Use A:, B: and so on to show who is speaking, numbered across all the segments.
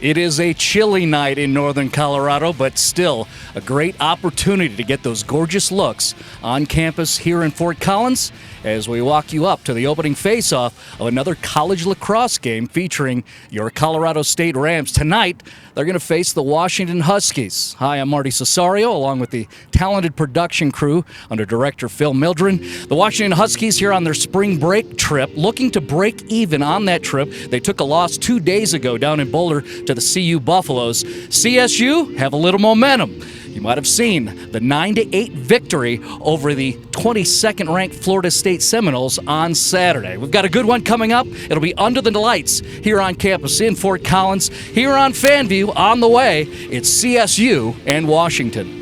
A: It is a chilly night in northern Colorado, but still a great opportunity to get those gorgeous looks on campus here in Fort Collins as we walk you up to the opening face-off of another college lacrosse game featuring your Colorado State Rams. Tonight, they're going to face the Washington Huskies. Hi, I'm Marty Cesario, along with the talented production crew under director Phil Mildren. The Washington Huskies here on their spring break trip, looking to break even on that trip. They took a loss 2 days ago down in Boulder to the CU Buffaloes. CSU have a little momentum. You might have seen the 9-8 victory over the 22nd-ranked Florida State Seminoles on Saturday. We've got a good one coming up. It'll be under the lights here on campus in Fort Collins. Here on FanView, on the way, it's CSU and Washington.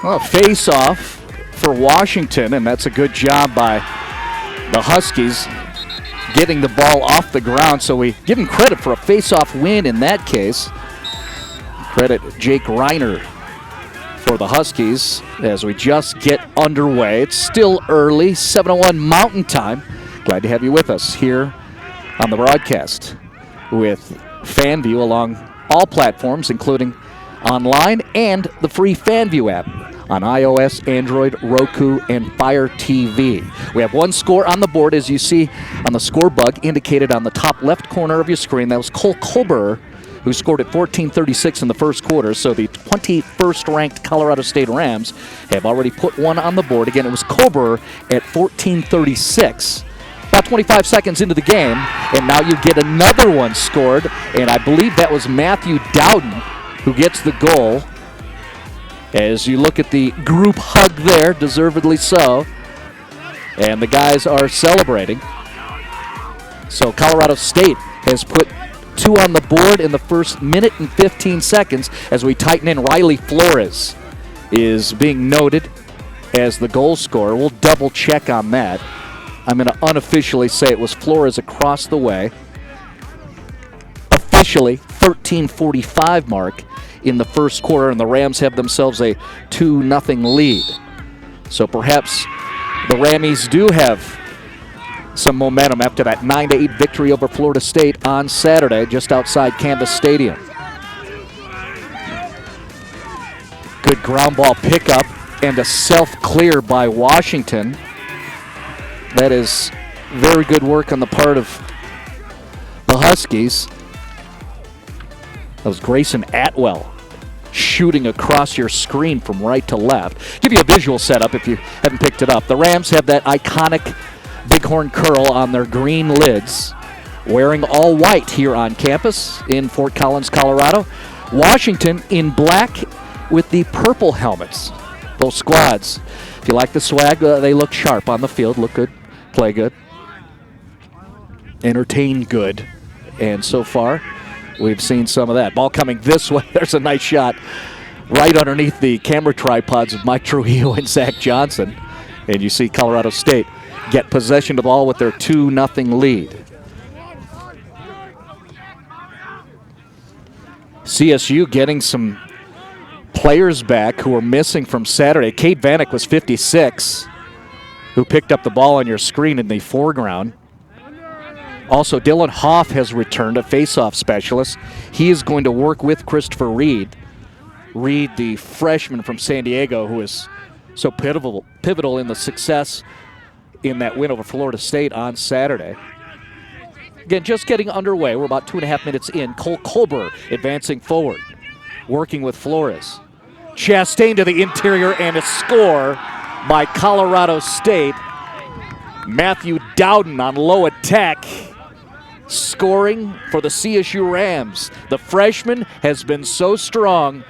A: Well, face-off for Washington, and that's a good job by the Huskies getting the ball off the ground, so we give them credit for a face-off win in that case. Credit Jake Reiner for the Huskies as we just get underway. It's still early, 7:01 Mountain Time. Glad to have you with us here on the broadcast with FanView along all platforms, including online and the free FanView app on iOS, Android, Roku, and Fire TV. We have one score on the board, as you see on the score bug indicated on the top left corner of your screen. That was Cole Colbert, who scored at 14:36 in the first quarter. So the 21st-ranked Colorado State Rams have already put one on the board. Again, it was Colbert at 14:36. About 25 seconds into the game, and now you get another one scored, and I believe that was Matthew Dowden who gets the goal. As you look at the group hug there, deservedly so, and the guys are celebrating. So Colorado State has put two on the board in the first minute and 15 seconds as we tighten in. Riley Flores is being noted as the goal scorer. We'll double check on that. I'm going to unofficially say it was Flores across the way. Officially, 13:45 mark in the first quarter, and the Rams have themselves a 2-0 lead. So perhaps the Rammies do have some momentum after that 9-8 victory over Florida State on Saturday just outside Canvas Stadium. Good ground ball pickup and a self-clear by Washington. That is very good work on the part of the Huskies. That was Grayson Atwell shooting across your screen from right to left. Give you a visual setup if you haven't picked it up. The Rams have that iconic bighorn curl on their green lids, wearing all white here on campus in Fort Collins, Colorado. Washington in black with the purple helmets. Both squads. If you like the swag, they look sharp on the field, look good, play good, entertain good, and so far we've seen some of that. Ball coming this way. There's a nice shot right underneath the camera tripods of Mike Trujillo and Zach Johnson. And you see Colorado State get possession of the ball with their 2-0 lead. CSU getting some players back who were missing from Saturday. Cade Vanek was 56, who picked up the ball on your screen in the foreground. Also, Dylan Hoff has returned, a face-off specialist. He is going to work with Christopher Reed. Reed, the freshman from San Diego, who is so pivotal in the success in that win over Florida State on Saturday. Again, just getting underway. We're about 2.5 minutes in. Cole Colbert advancing forward, working with Flores. Chastain to the interior, and a score by Colorado State. Matthew Dowden on low attack, scoring for the CSU Rams. The freshman has been so strong.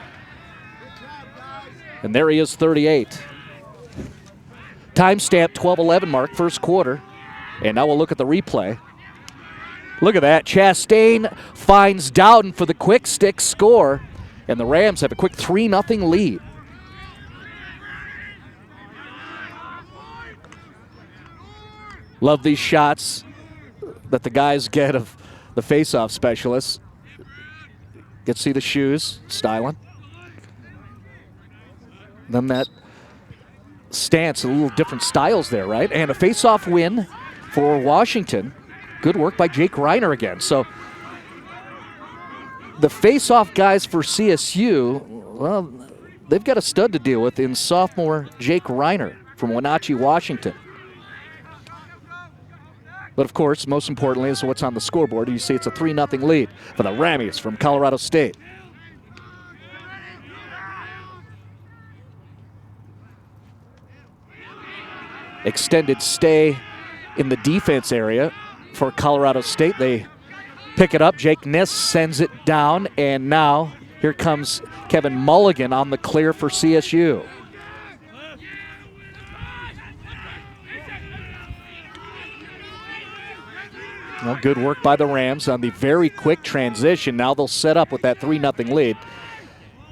A: And there he is, 38. Timestamp 12:11 mark, first quarter. And now we'll look at the replay. Look at that. Chastain finds Dowden for the quick stick score. And the Rams have a quick 3-0 lead. Love these shots that the guys get of the face-off specialists. Get to see the shoes, styling. Then that stance, a little different styles there, right? And a face-off win for Washington. Good work by Jake Reiner again. So the face-off guys for CSU, well, they've got a stud to deal with in sophomore Jake Reiner from Wenatchee, Washington. But of course, most importantly is what's on the scoreboard. You see it's a 3-0 lead for the Rammies from Colorado State. Extended stay in the defense area for Colorado State. They pick it up. Jake Niss sends it down, and now here comes Kevin Mulligan on the clear for CSU. Well, good work by the Rams on the very quick transition. Now they'll set up with that 3-0 lead.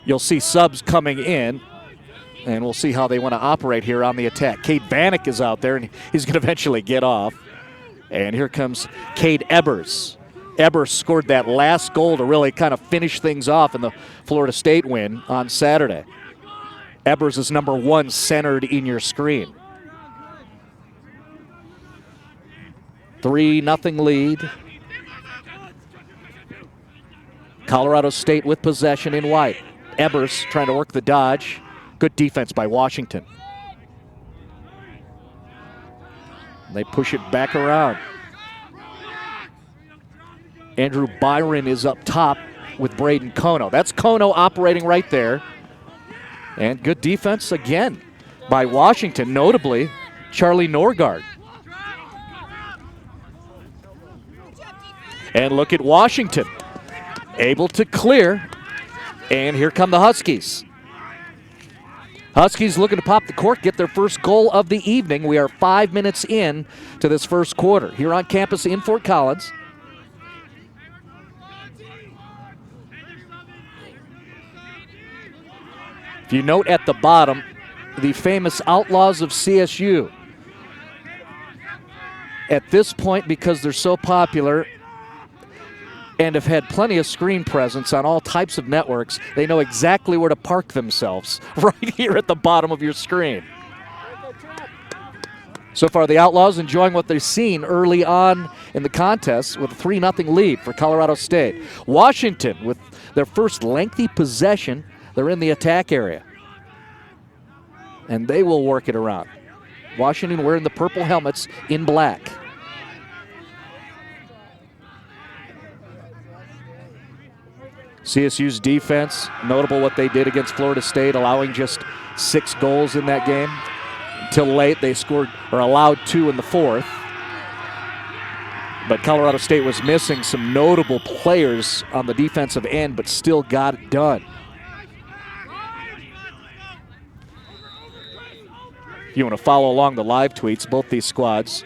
A: You'll see subs coming in, and we'll see how they want to operate here on the attack. Cade Vanek is out there, and he's going to eventually get off. And here comes Cade Ebers. Ebers scored that last goal to really kind of finish things off in the Florida State win on Saturday. Ebers is number 1 centered in your screen. 3-0 lead. Colorado State with possession in white. Ebers trying to work the dodge. Good defense by Washington. They push it back around. Andrew Byron is up top with Braden Kono. That's Kono operating right there. And good defense again by Washington, notably Charlie Norgard. And look at Washington, able to clear. And here come the Huskies. Huskies looking to pop the cork, get their first goal of the evening. We are 5 minutes in to this first quarter here on campus in Fort Collins. If you note at the bottom, the famous Outlaws of CSU. At this point, because they're so popular and have had plenty of screen presence on all types of networks, they know exactly where to park themselves right here at the bottom of your screen. So far, the Outlaws enjoying what they've seen early on in the contest with a 3-0 lead for Colorado State. Washington, with their first lengthy possession, they're in the attack area. And they will work it around. Washington wearing the purple helmets in black. CSU's defense, notable what they did against Florida State, allowing just 6 goals in that game. Until late, they scored or allowed 2 in the fourth. But Colorado State was missing some notable players on the defensive end, but still got it done. If you want to follow along the live tweets, both these squads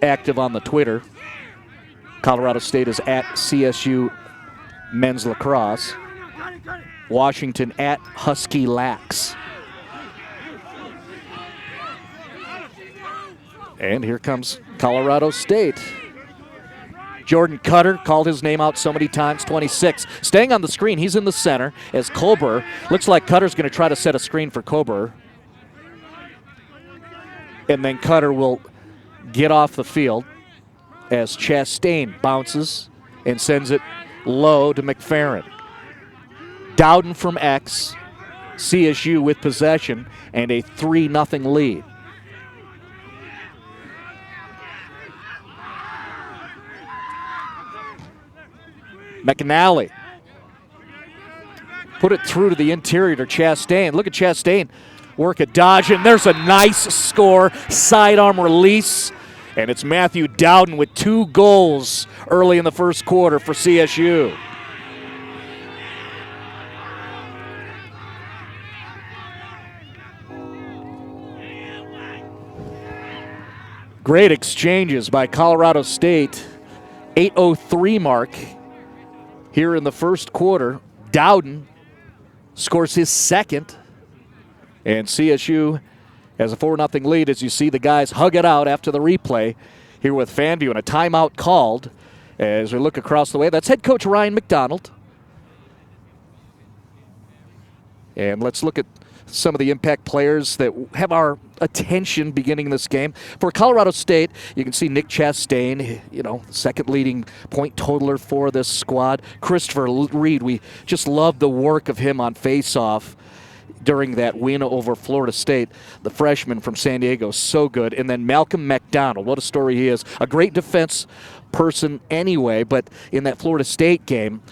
A: active on the Twitter. Colorado State is at CSU Men's Lacrosse. Washington at Husky Lax. And here comes Colorado State. Jordan Cutter called his name out so many times, 26. Staying on the screen, he's in the center as Kober. Looks like Cutter's going to try to set a screen for Kober. And then Cutter will get off the field as Chastain bounces and sends it low to McFerrin. Dowden from X, CSU with possession and a 3-0 lead. McNally put it through to the interior to Chastain. Look at Chastain work a dodge, and there's a nice score, sidearm release, and it's Matthew Dowden with 2 goals early in the first quarter for CSU. Great exchanges by Colorado State. 8:03 mark here in the first quarter. Dowden scores his second. And CSU has a 4-0 lead as you see the guys hug it out after the replay here with FanView, and a timeout called as we look across the way. That's head coach Ryan McDonald. And let's look at some of the impact players that have our attention beginning this game. For Colorado State, you can see Nick Chastain, second leading point totaler for this squad. Christopher Reed, we just love the work of him on face-off during that win over Florida State. The freshman from San Diego, so good. And then Malcolm McDonald, what a story he is. A great defense person anyway, but in that Florida State game,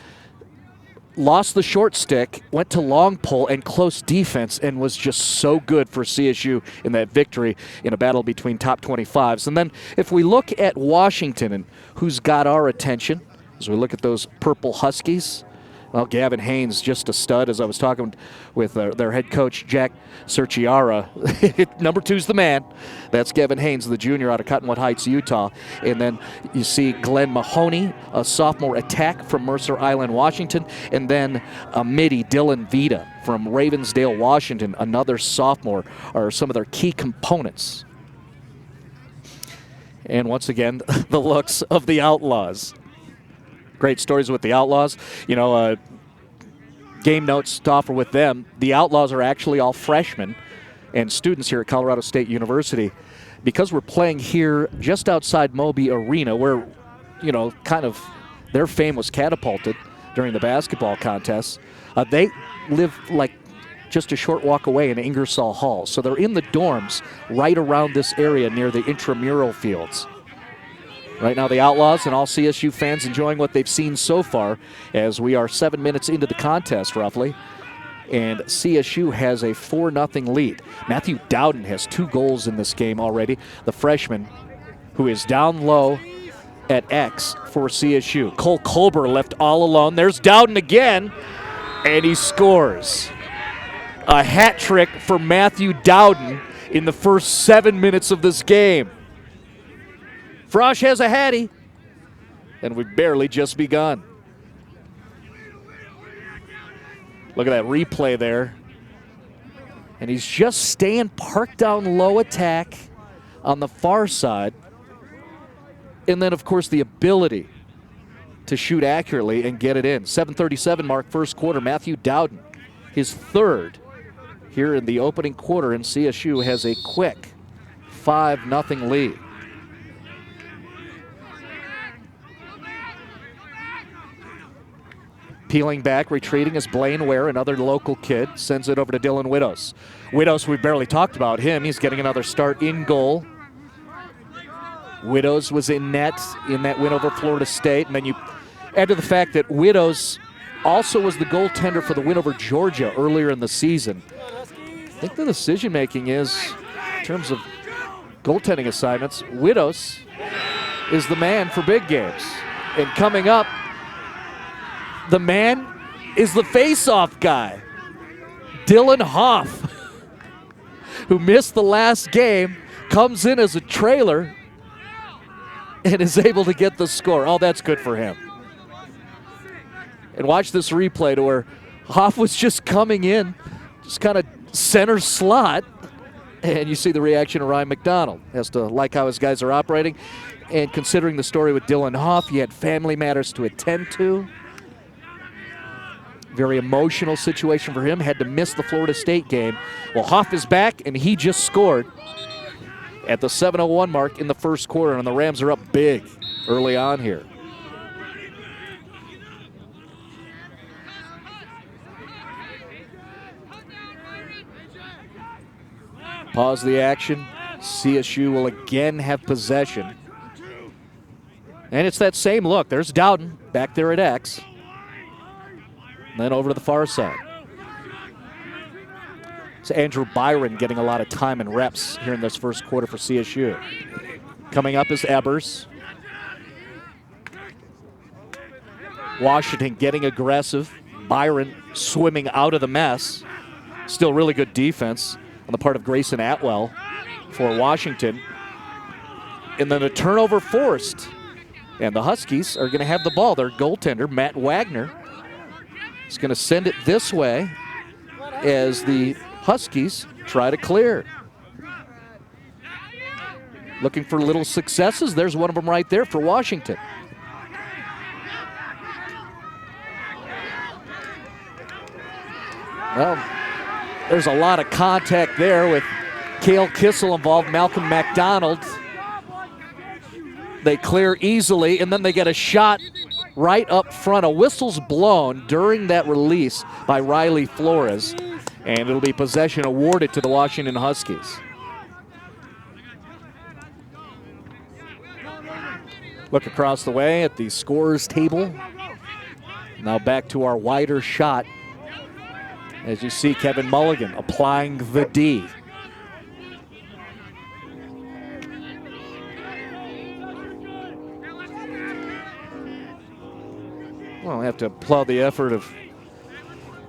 A: lost the short stick, went to long pole and close defense, and was just so good for CSU in that victory in a battle between top 25s. And then if we look at Washington and who's got our attention, as we look at those purple Huskies, well, Gavin Haynes, just a stud, as I was talking with their head coach, Jack Cerchiara. Number 2's the man. That's Gavin Haynes, the junior out of Cottonwood Heights, Utah. And then you see Glenn Mahoney, a sophomore attack from Mercer Island, Washington. And then a midi, Dylan Vita from Ravensdale, Washington, another sophomore, are some of their key components. And once again, the looks of the Outlaws. Great stories with the Outlaws. Game notes to offer with them. The Outlaws are actually all freshmen and students here at Colorado State University. Because we're playing here just outside Moby Arena, where, kind of their fame was catapulted during the basketball contests, they live like just a short walk away in Ingersoll Hall. So they're in the dorms right around this area near the intramural fields. Right now, the Outlaws and all CSU fans enjoying what they've seen so far, as we are 7 minutes into the contest, roughly. And CSU has a 4-0 lead. Matthew Dowden has 2 goals in this game already. The freshman, who is down low at X for CSU. Cole Colber left all alone. There's Dowden again, and he scores. A hat trick for Matthew Dowden in the first 7 minutes of this game. Frosch has a hattie, and we've barely just begun. Look at that replay there. And he's just staying parked down low attack on the far side. And then, of course, the ability to shoot accurately and get it in. 7:37 mark, first quarter. Matthew Dowden, his third here in the opening quarter, and CSU has a quick 5-0 lead. Peeling back, retreating is Blaine Ware, another local kid. Sends it over to Dylan Widows. Widows, we barely talked about him. He's getting another start in goal. Widows was in net in that win over Florida State. And then you add to the fact that Widows also was the goaltender for the win over Georgia earlier in the season. I think the decision-making is, in terms of goaltending assignments, Widows is the man for big games. And coming up, the man is the face-off guy, Dylan Hoff, who missed the last game, comes in as a trailer, and is able to get the score. Oh, that's good for him. And watch this replay to where Hoff was just coming in, just kind of center slot, and you see the reaction of Ryan McDonald. Has to like how his guys are operating. And considering the story with Dylan Hoff, he had family matters to attend to. Very emotional situation for him. Had to miss the Florida State game. Well, Hoff is back, and he just scored at the 7:01 mark in the first quarter, and the Rams are up big early on here. Pause the action. CSU will again have possession. And it's that same look. There's Dowden back there at X. And then over to the far side. It's Andrew Byron getting a lot of time and reps here in this first quarter for CSU. Coming up is Ebers. Washington getting aggressive. Byron swimming out of the mess. Still really good defense on the part of Grayson Atwell for Washington. And then a turnover forced. And the Huskies are going to have the ball. Their goaltender, Matt Wagner, is going to send it this way as the Huskies try to clear. looking for little successes. There's one of them right there for Washington. Well, there's a lot of contact there with Cale Kissel involved, Malcolm McDonald. They clear easily, and then they get a shot right up front. A whistle's blown during that release by Riley Flores, and it'll be possession awarded to the Washington Huskies. Look across the way at the scorers table. Now back to our wider shot. As you see, Kevin Mulligan applying the D. Well, I have to applaud the effort of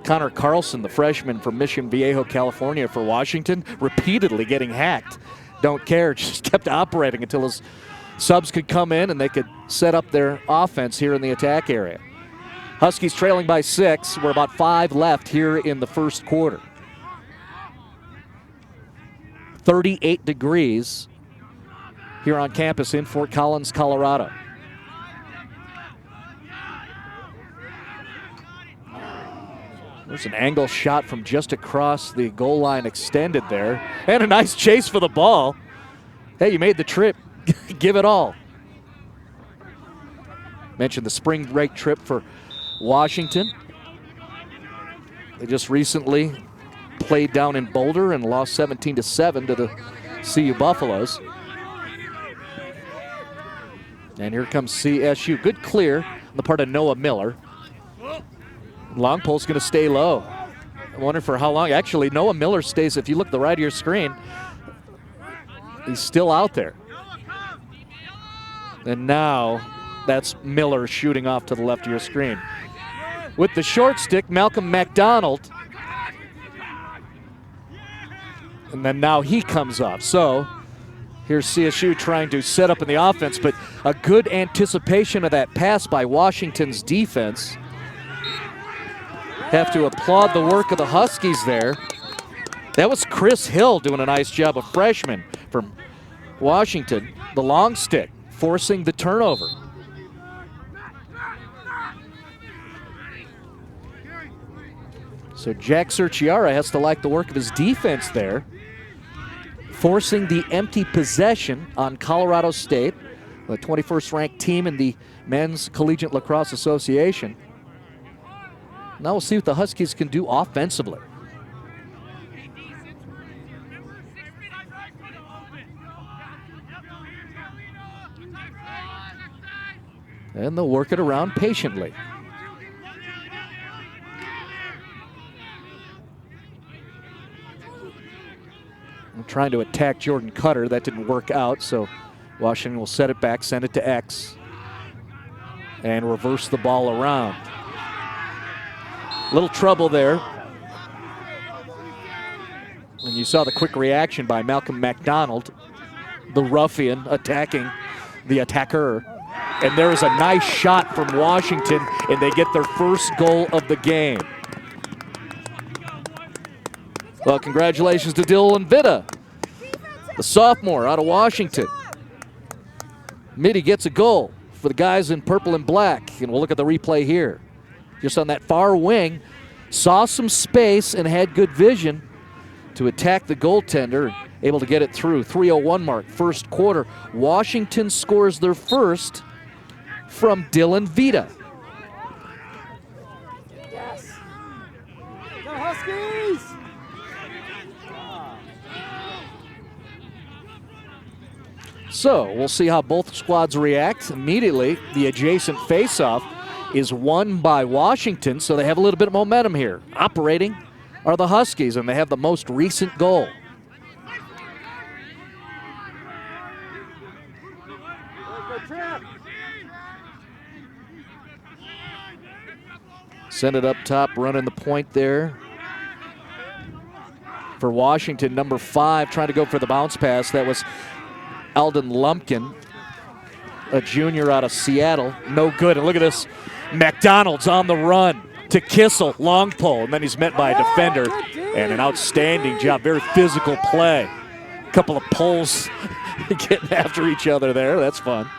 A: Connor Carlson, the freshman from Mission Viejo, California for Washington, repeatedly getting hacked. Don't care, just kept operating until his subs could come in and they could set up their offense here in the attack area. Huskies trailing by 6. We're about 5 left here in the first quarter. 38 degrees here on campus in Fort Collins, Colorado. There's an angle shot from just across the goal line extended there. And a nice chase for the ball. Hey, you made the trip. Give it all. Mentioned the spring break trip for Washington. They just recently played down in Boulder and lost 17-7 to the CU Buffaloes. And here comes CSU. Good clear on the part of Noah Miller. Long pole's going to stay low. I wonder for how long. Actually, Noah Miller stays, if you look to the right of your screen, he's still out there. And now that's Miller shooting off to the left of your screen. With the short stick, Malcolm McDonald. And then now he comes off. So here's CSU trying to set up in the offense, but a good anticipation of that pass by Washington's defense. Have to applaud the work of the Huskies there. That was Chris Hill doing a nice job, a freshman from Washington. The long stick, forcing the turnover. So Jack Cerchiara has to like the work of his defense there, forcing the empty possession on Colorado State, the 21st ranked team in the Men's Collegiate Lacrosse Association. Now we'll see what the Huskies can do offensively. And they'll work it around patiently. I'm trying to attack Jordan Cutter. That didn't work out, so Washington will set it back, send it to X, and reverse the ball around. Little trouble there. And you saw the quick reaction by Malcolm McDonald, the ruffian attacking the attacker. And there is a nice shot from Washington, and they get their first goal of the game. Well, congratulations to Dylan Vitta, the sophomore out of Washington. Mitty gets a goal for the guys in purple and black, and we'll look at the replay here. Just on that far wing, saw some space and had good vision to attack the goaltender, able to get it through. 3:01 mark, first quarter. Washington scores their first from Dylan Vita.
B: Yes. Go Huskies!
A: So we'll see how both squads react. Immediately, the adjacent faceoff is won by Washington, so they have a little bit of momentum here. Operating are the Huskies, and they have the most recent goal. Send it up top, running the point there. For Washington, number 5, trying to go for the bounce pass. That was Alden Lumpkin, a junior out of Seattle. No good. And look at this. McDonald's on the run to Kissel, long pole, and then he's met by a defender. And an outstanding job, very physical play Couple of poles getting after each other there. That's fun.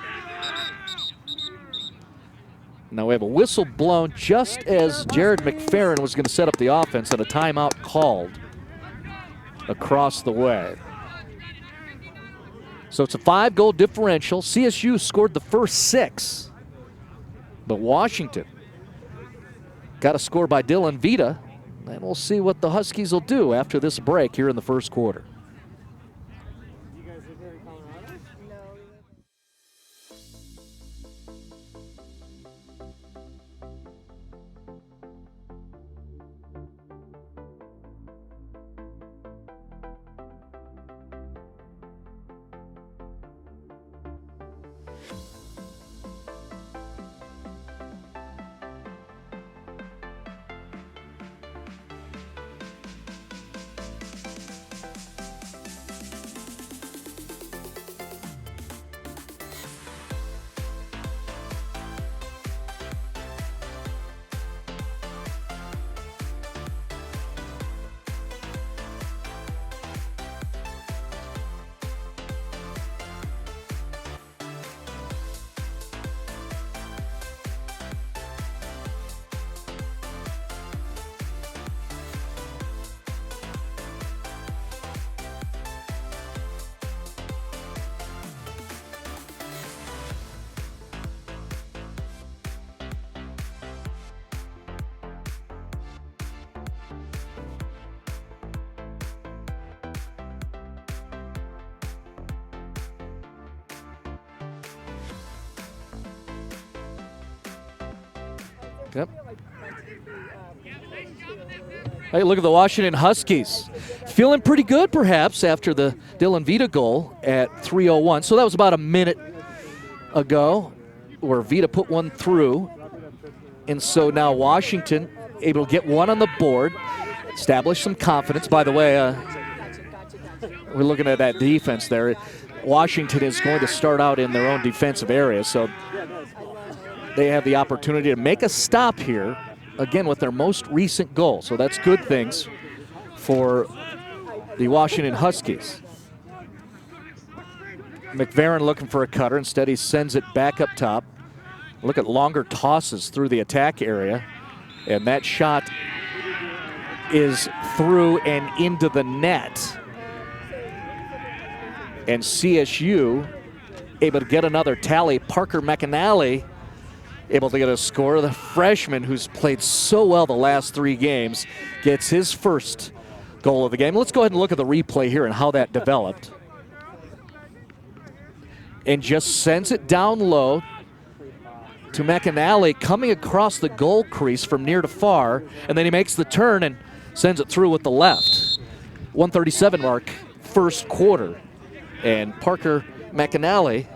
A: Now we have a whistle blown just as Jared McFerrin was going to set up the offense and a timeout called across the way. So it's a 5-goal differential. CSU scored the first 6. But Washington got a score by Dylan Vita. And we'll see what the Huskies will do after this break here in the first quarter. Yep. Hey, look at the Washington Huskies. Feeling pretty good, perhaps, after the Dylan Vita goal at 3:01. So that was about a minute ago where Vita put one through. And so now Washington able to get one on the board, establish some confidence. By the way, we're looking at that defense there. Washington is going to start out in their own defensive area, so they have the opportunity to make a stop here, again, with their most recent goal. So that's good things for the Washington Huskies. McFerrin looking for a cutter. Instead, he sends it back up top. Look at longer tosses through the attack area. And that shot is through and into the net. And CSU able to get another tally. Parker McAnally able to get a score. The freshman who's played so well the last 3 games gets his first goal of the game. Let's go ahead and look at the replay here and how that developed. And just sends it down low to McAnally, coming across the goal crease from near to far, and then he makes the turn and sends it through with the left. 1:37 mark, first quarter. And Parker McAnally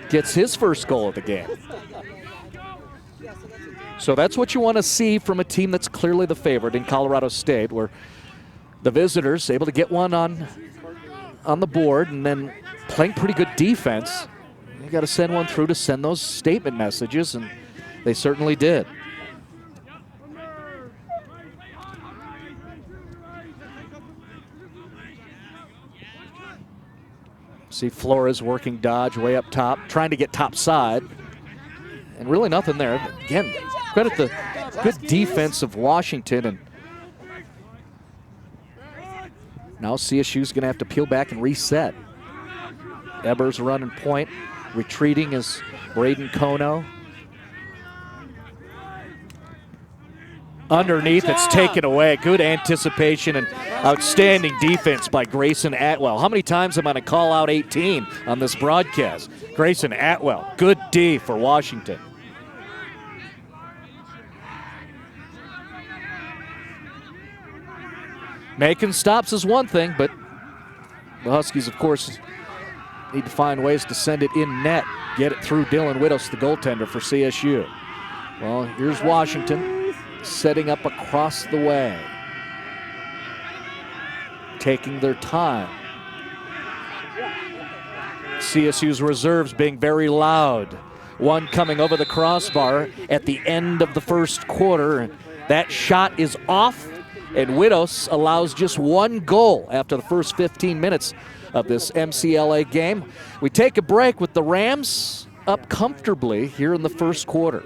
A: gets his first goal of the game. So that's what you want to see from a team that's clearly the favorite in Colorado State, where the visitors able to get one on the board and then playing pretty good defense. You got to send one through to send those statement messages, and they certainly did. See Flores working dodge way up top, trying to get top side, and really nothing there. Again, credit the good defense of Washington, and now CSU's going to have to peel back and reset. Ebers running point, retreating is Braden Kono. Underneath, it's taken away. Good anticipation and outstanding defense by Grayson Atwell. How many times am I going to call out 18 on this broadcast? Grayson Atwell, good D for Washington. Making stops is one thing, but the Huskies, of course, need to find ways to send it in net, get it through Dylan Widos, the goaltender for CSU. Well, here's Washington setting up across the way, taking their time. CSU's reserves being very loud. One coming over the crossbar at the end of the first quarter. And that shot is off And Widows allows just one goal after the first 15 minutes of this MCLA game. We take a break with the Rams up comfortably here in the first quarter.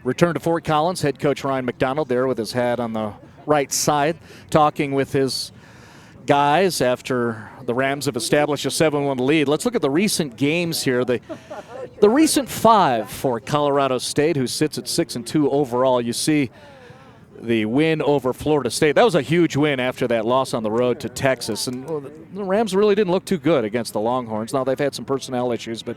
A: Return to Fort Collins, head coach Ryan McDonald there with his hat on the right side, talking with his guys after the Rams have established a 7-1 lead. Let's look at the recent games here. The recent 5 for Colorado State, who sits at 6-2 overall. You see the win over Florida State. That was a huge win after that loss on the road to Texas. And the Rams really didn't look too good against the Longhorns. Now they've had some personnel issues, but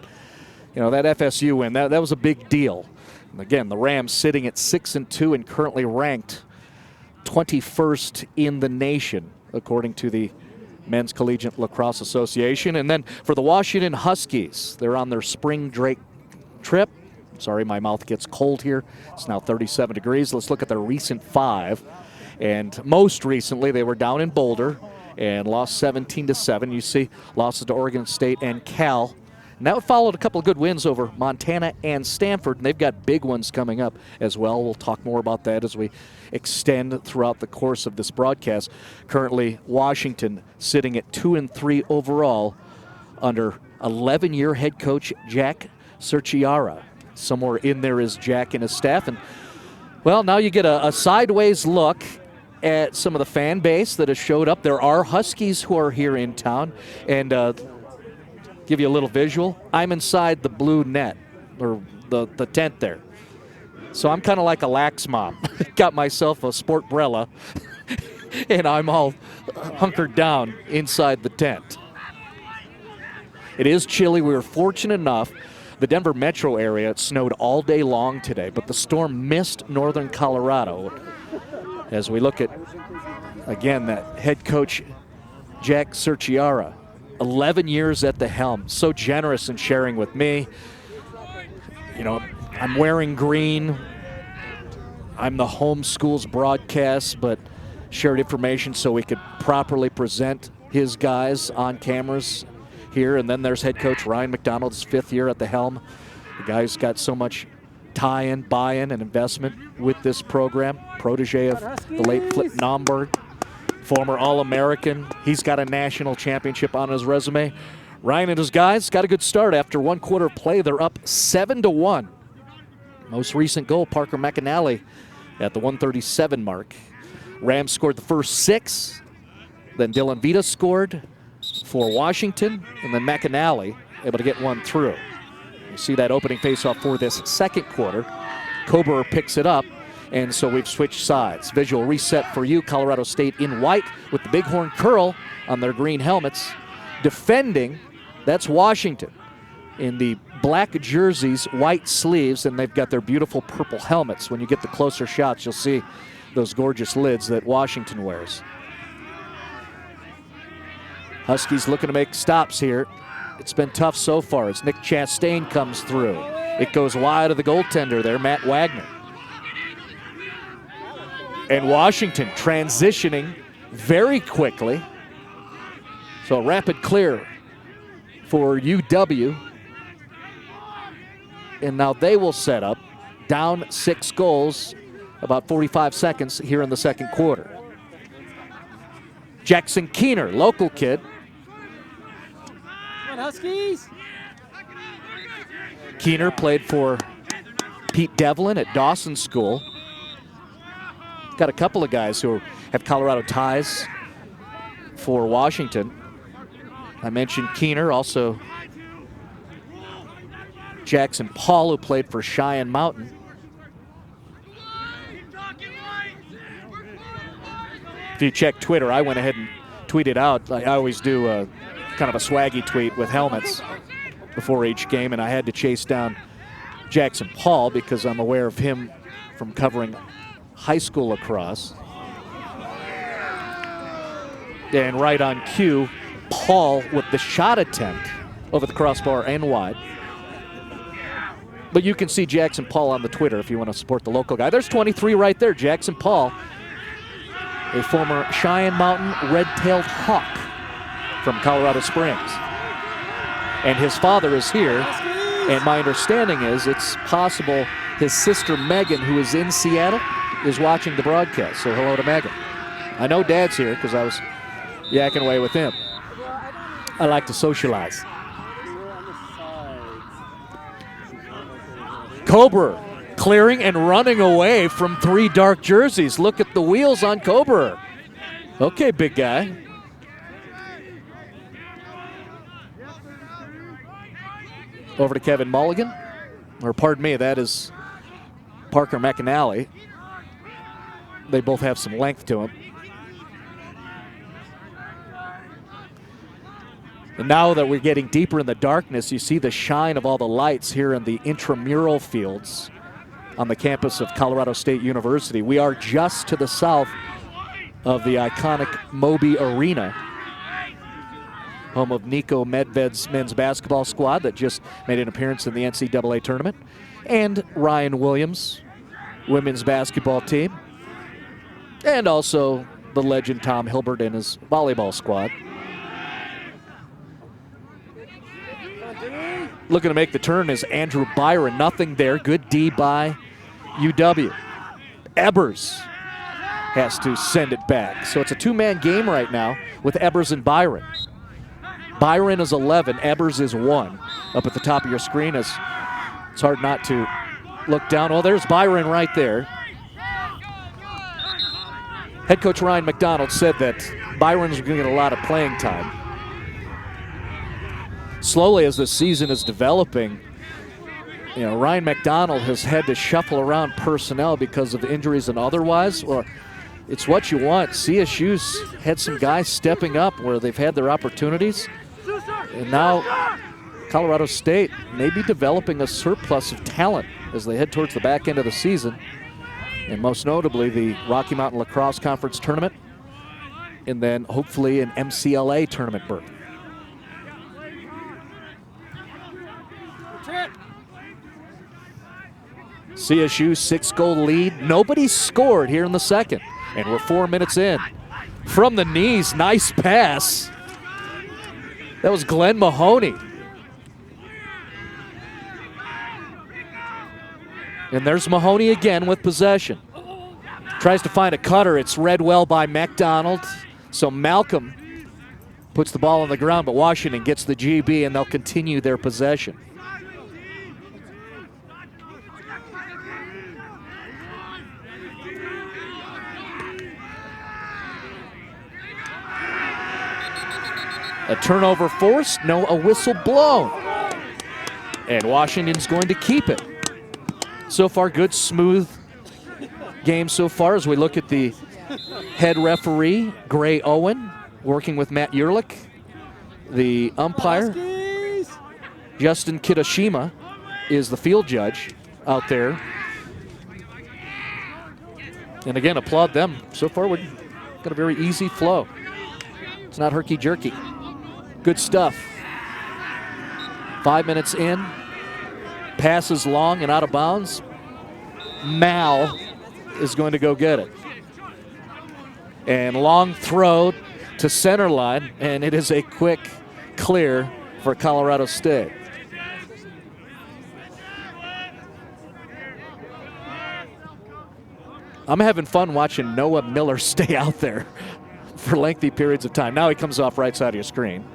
A: you know, that FSU win, that was a big deal. And again, the Rams sitting at 6-2 and currently ranked 21st in the nation, according to the Men's Collegiate Lacrosse Association. And then for the Washington Huskies, they're on their spring break trip. Sorry, my mouth gets cold here. It's now 37 degrees. Let's look at their recent 5. And most recently, they were down in Boulder and lost 17-7. You see losses to Oregon State and Cal. And that followed a couple of good wins over Montana and Stanford, and they've got big ones coming up as well. We'll talk more about that as we extend throughout the course of this broadcast. Currently, Washington sitting at 2-3 overall under 11-year head coach Jack Cerchiara. Somewhere in there is Jack and his staff. And, well, now you get a sideways look at some of the fan base that has showed up. There are Huskies who are here in town, and give you a little visual. I'm inside the blue net, or the tent there. So I'm kind of like a lax mom. Got myself a sportbrella, and I'm all hunkered down inside the tent. It is chilly. We were fortunate enough, the Denver metro area, it snowed all day long today, but the storm missed northern Colorado. As we look at, again, that head coach, Jack Cerchiara, 11 years at the helm, so generous in sharing with me. You know, I'm wearing green. I'm the home school's broadcast, but shared information so we could properly present his guys on cameras here. And then there's head coach Ryan McDonald's 5th year at the helm. The guy's got so much tie-in, buy-in, and investment with this program. Protege of the late Flip Nomberg. Former All-American. He's got a national championship on his resume. Ryan and his guys got a good start. After 1 quarter of play, they're up 7-1. Most recent goal, Parker McAnally at the 137 mark. Rams scored the first 6. Then Dylan Vita scored for Washington. And then McAnally able to get one through. You see that opening faceoff for this second quarter. Kober picks it up. And so we've switched sides. Visual reset for you. Colorado State in white with the bighorn curl on their green helmets. Defending, that's Washington in the black jerseys, white sleeves, and they've got their beautiful purple helmets. When you get the closer shots, you'll see those gorgeous lids that Washington wears. Huskies looking to make stops here. It's been tough so far as Nick Chastain comes through. It goes wide of the goaltender there, Matt Wagner. And Washington transitioning very quickly. So a rapid clear for UW. And now they will set up, down 6 goals, about 45 seconds here in the second quarter. Jackson Keener, local kid.
B: Come on, Huskies!
A: Keener played for Pete Devlin at Dawson School. Got a couple of guys who have Colorado ties for Washington. I mentioned Keener, also Jackson Paul, who played for Cheyenne Mountain. If you check Twitter, I went ahead and tweeted out. I always do a kind of a swaggy tweet with helmets before each game, and I had to chase down Jackson Paul because I'm aware of him from covering high school lacrosse. And right on cue, Paul with the shot attempt over the crossbar and wide. But you can see Jackson Paul on the Twitter if you want to support the local guy. There's 23 right there, Jackson Paul, a former Cheyenne Mountain red-tailed hawk from Colorado Springs. And his father is here, and my understanding is it's possible his sister Megan, who is in Seattle, is watching the broadcast. So hello to Megan. I know Dad's here because I was yakking away with him. I like to socialize. Cobra clearing and running away from 3 dark jerseys. Look at the wheels on Cobra. Okay, big guy. Over to Kevin Mulligan. Or pardon me, that is Parker McAnally. They both have some length to them. And now that we're getting deeper in the darkness, you see the shine of all the lights here in the intramural fields on the campus of Colorado State University. We are just to the south of the iconic Moby Arena, home of Nico Medved's men's basketball squad that just made an appearance in the NCAA tournament, and Ryan Williams' women's basketball team, and also the legend Tom Hilbert and his volleyball squad. Looking to make the turn is Andrew Byron. Nothing there. Good D by UW. Ebers has to send it back. So it's a 2-man game right now with Ebers and Byron. Byron is 11. Ebers is 1. Up at the top of your screen, it's hard not to look down. Oh, there's Byron right there. Head coach Ryan McDonald said that Byron's going to get a lot of playing time. Slowly, as the season is developing, you know, Ryan McDonald has had to shuffle around personnel because of injuries and otherwise. Well, it's what you want. CSU's had some guys stepping up where they've had their opportunities. And now Colorado State may be developing a surplus of talent as they head towards the back end of the season. And most notably, the Rocky Mountain Lacrosse Conference Tournament, and then hopefully an MCLA tournament berth. CSU 6-goal lead. Nobody scored here in the second. And we're 4 minutes in. From the knees, nice pass. That was Glenn Mahoney. And there's Mahoney again with possession. Tries to find a cutter. It's read well by McDonald. So Malcolm puts the ball on the ground, but Washington gets the GB, and they'll continue their possession. A turnover forced, a whistle blown. And Washington's going to keep it. So far, good, smooth game so far as we look at the head referee, Gray Owen, working with Matt Yerlich. The umpire, Justin Kitashima, is the field judge out there. And again, applaud them. So far, we've got a very easy flow. It's not herky-jerky. Good stuff. 5 minutes in. Passes long and out of bounds. Mal is going to go get it. And long throw to center line, and it is a quick clear for Colorado State. I'm having fun watching Noah Miller stay out there for lengthy periods of time. Now he comes off right side of your screen.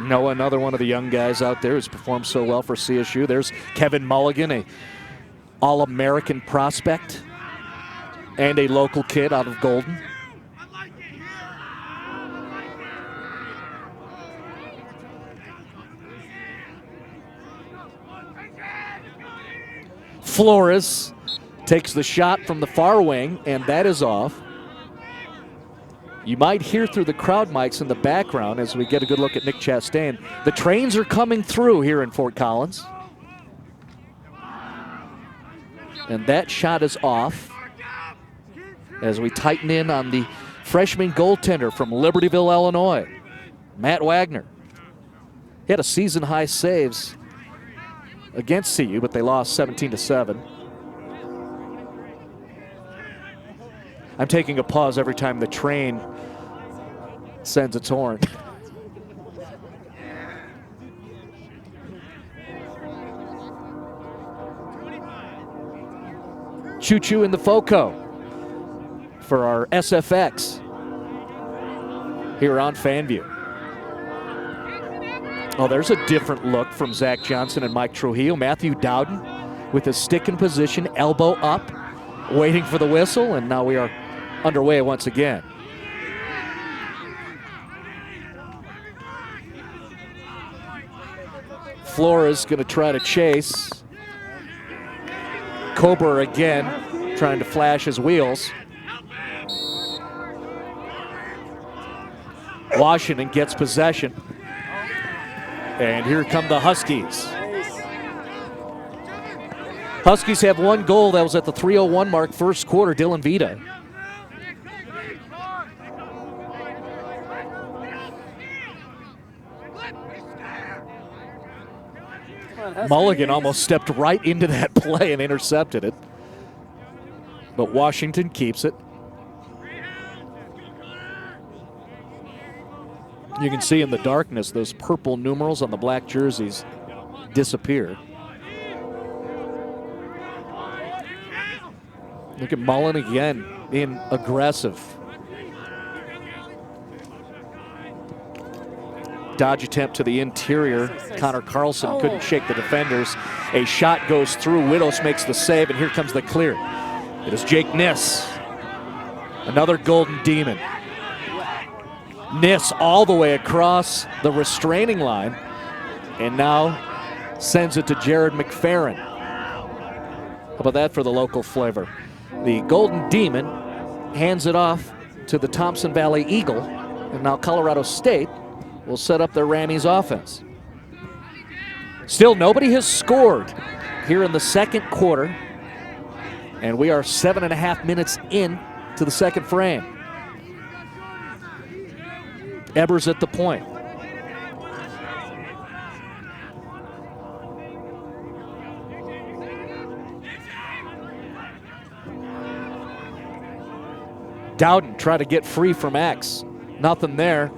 A: Noah, another one of the young guys out there who's performed so well for CSU. There's Kevin Mulligan, a All-American prospect and a local kid out of Golden. Flores takes the shot from the far wing, and that is off. You might hear through the crowd mics in the background as we get a good look at Nick Chastain. The trains are coming through here in Fort Collins. And that shot is off as we tighten in on the freshman goaltender from Libertyville, Illinois, Matt Wagner. He had a season-high saves against CU, but they lost 17-7. I'm taking a pause every time the train sends its horn. Choo-choo in the FOCO for our SFX here on Fanview. Oh, there's a different look from Zach Johnson and Mike Trujillo. Matthew Dowden with his stick in position, elbow up, waiting for the whistle, and now we are underway once again. Flores going to try to chase. Kober again trying to flash his wheels. Washington gets possession. And here come the Huskies. Huskies have one goal. That was at the 3:01 mark, first quarter, Dylan Vita. Mulligan almost stepped right into that play and intercepted it. But Washington keeps it. You can see in the darkness those purple numerals on the black jerseys disappear. Look at Mullen again, being aggressive. Dodge attempt to the interior. Connor Carlson couldn't shake the defenders. A shot goes through. Widows makes the save, and here comes the clear. It is Jake Niss. Another Golden Demon. Niss all the way across the restraining line, and now sends it to Jared McFerrin. How about that for the local flavor? The Golden Demon hands it off to the Thompson Valley Eagle, and now Colorado State will set up their Rammies offense. Still, nobody has scored here in the second quarter, and we are 7.5 minutes in to the second frame. Ebers at the point. Dowden trying to get free from X. Nothing there.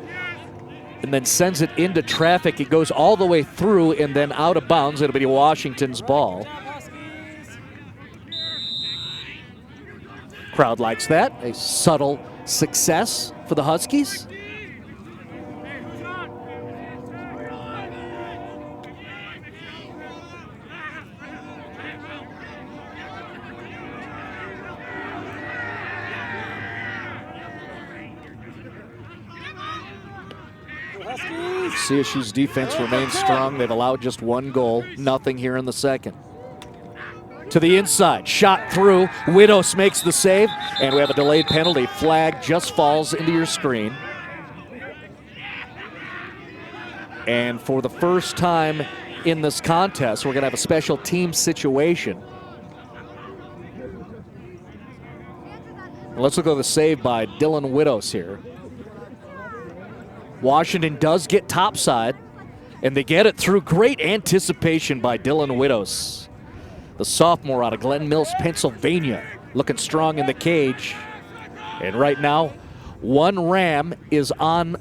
A: And then sends it into traffic. It goes all the way through and then out of bounds. It'll be Washington's ball. Crowd likes that. A subtle success for the Huskies. CSU's defense remains strong. They've allowed just one goal, nothing here in the second. To the inside, shot through. Widows makes the save, and we have a delayed penalty. Flag just falls into your screen. And for the first time in this contest, we're going to have a special team situation. Let's look at the save by Dylan Widows here. Washington does get topside, and they get it through. Great anticipation by Dylan Widows, the sophomore out of Glen Mills, Pennsylvania, looking strong in the cage. And right now, one Ram is on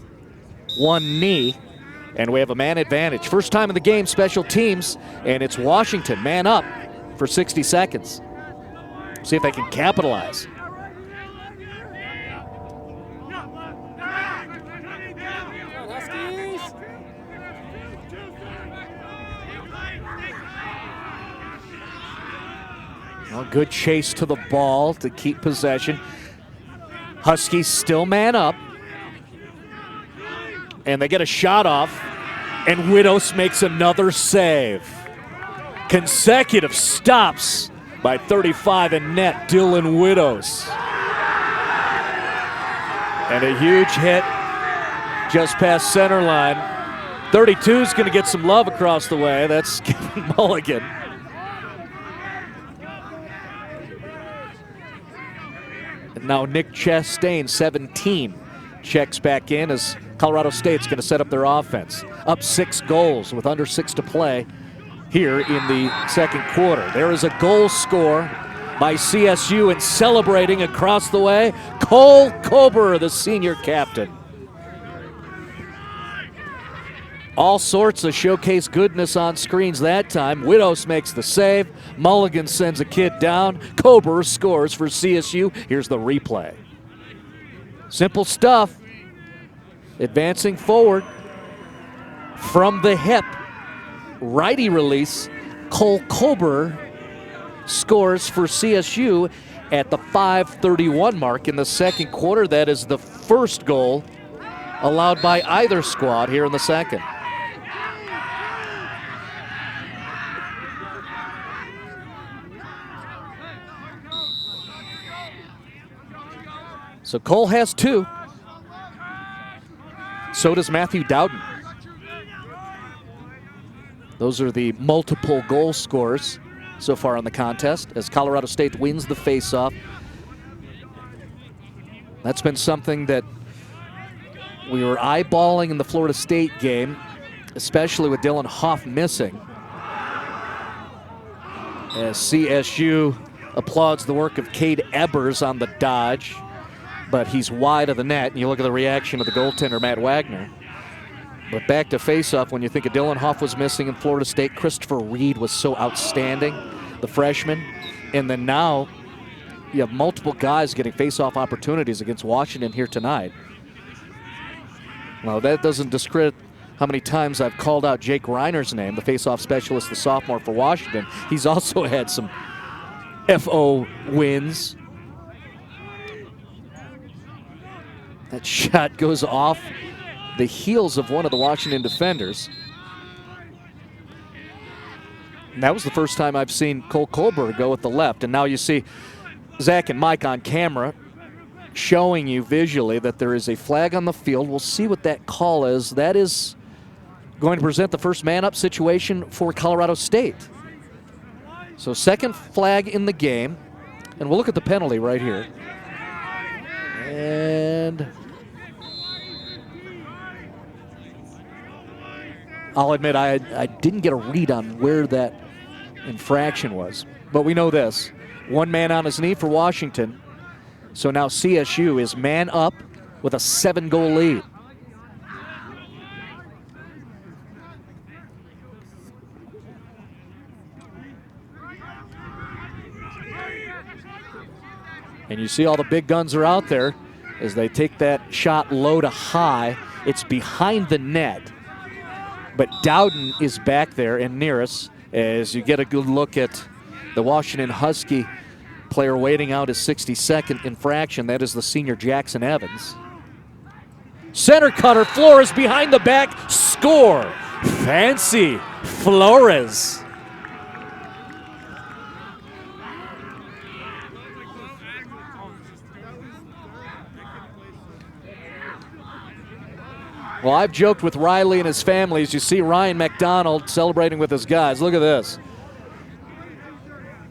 A: one knee, and we have a man advantage. First time in the game, special teams, and it's Washington, man up for 60 seconds. See if they can capitalize. Well, good chase to the ball to keep possession. Huskies still man up. And they get a shot off. And Widows makes another save. Consecutive stops by 35 in net, Dylan Widows. And a huge hit just past center line. 32 is going to get some love across the way. That's Kevin Mulligan. And now Nick Chastain, 17, checks back in as Colorado State's going to set up their offense. Up 6 goals with under 6 to play here in the second quarter. There is a goal score by CSU, and celebrating across the way, Cole Kober, the senior captain. All sorts of showcase goodness on screens that time. Widows makes the save. Mulligan sends a kid down. Kober scores for CSU. Here's the replay. Simple stuff. Advancing forward from the hip. Righty release. Cole Kober scores for CSU at the 5:31 mark in the second quarter. That is the first goal allowed by either squad here in the second. So Cole has 2. So does Matthew Dowden. Those are the multiple goal scorers so far in the contest as Colorado State wins the faceoff. That's been something that we were eyeballing in the Florida State game, especially with Dylan Hoff missing. As CSU applauds the work of Cade Ebers on the dodge, but he's wide of the net, and you look at the reaction of the goaltender, Matt Wagner. But back to faceoff, when you think of Dylan Hoff was missing in Florida State, Christopher Reed was so outstanding, the freshman. And then now you have multiple guys getting faceoff opportunities against Washington here tonight. Well, that doesn't discredit how many times I've called out Jake Reiner's name, the faceoff specialist, the sophomore for Washington. He's also had some FO wins. That shot goes off the heels of one of the Washington defenders. And that was the first time I've seen Cole Kober go with the left. And now you see Zach and Mike on camera showing you visually that there is a flag on the field. We'll see what that call is. That is going to present the first man-up situation for Colorado State. So second flag in the game. And we'll look at the penalty right here. And I'll admit I didn't get a read on where that infraction was. But we know this. One man on his knee for Washington. So now CSU is man up with a 7-goal lead. And you see all the big guns are out there as they take that shot low to high. It's behind the net. But Dowden is back there and near us as you get a good look at the Washington Husky player waiting out his 62nd infraction. That is the senior Jackson Evans. Center cutter, Flores behind the back, score. Fancy Flores. Well, I've joked with Riley and his family as you see Ryan McDonald celebrating with his guys. Look at this.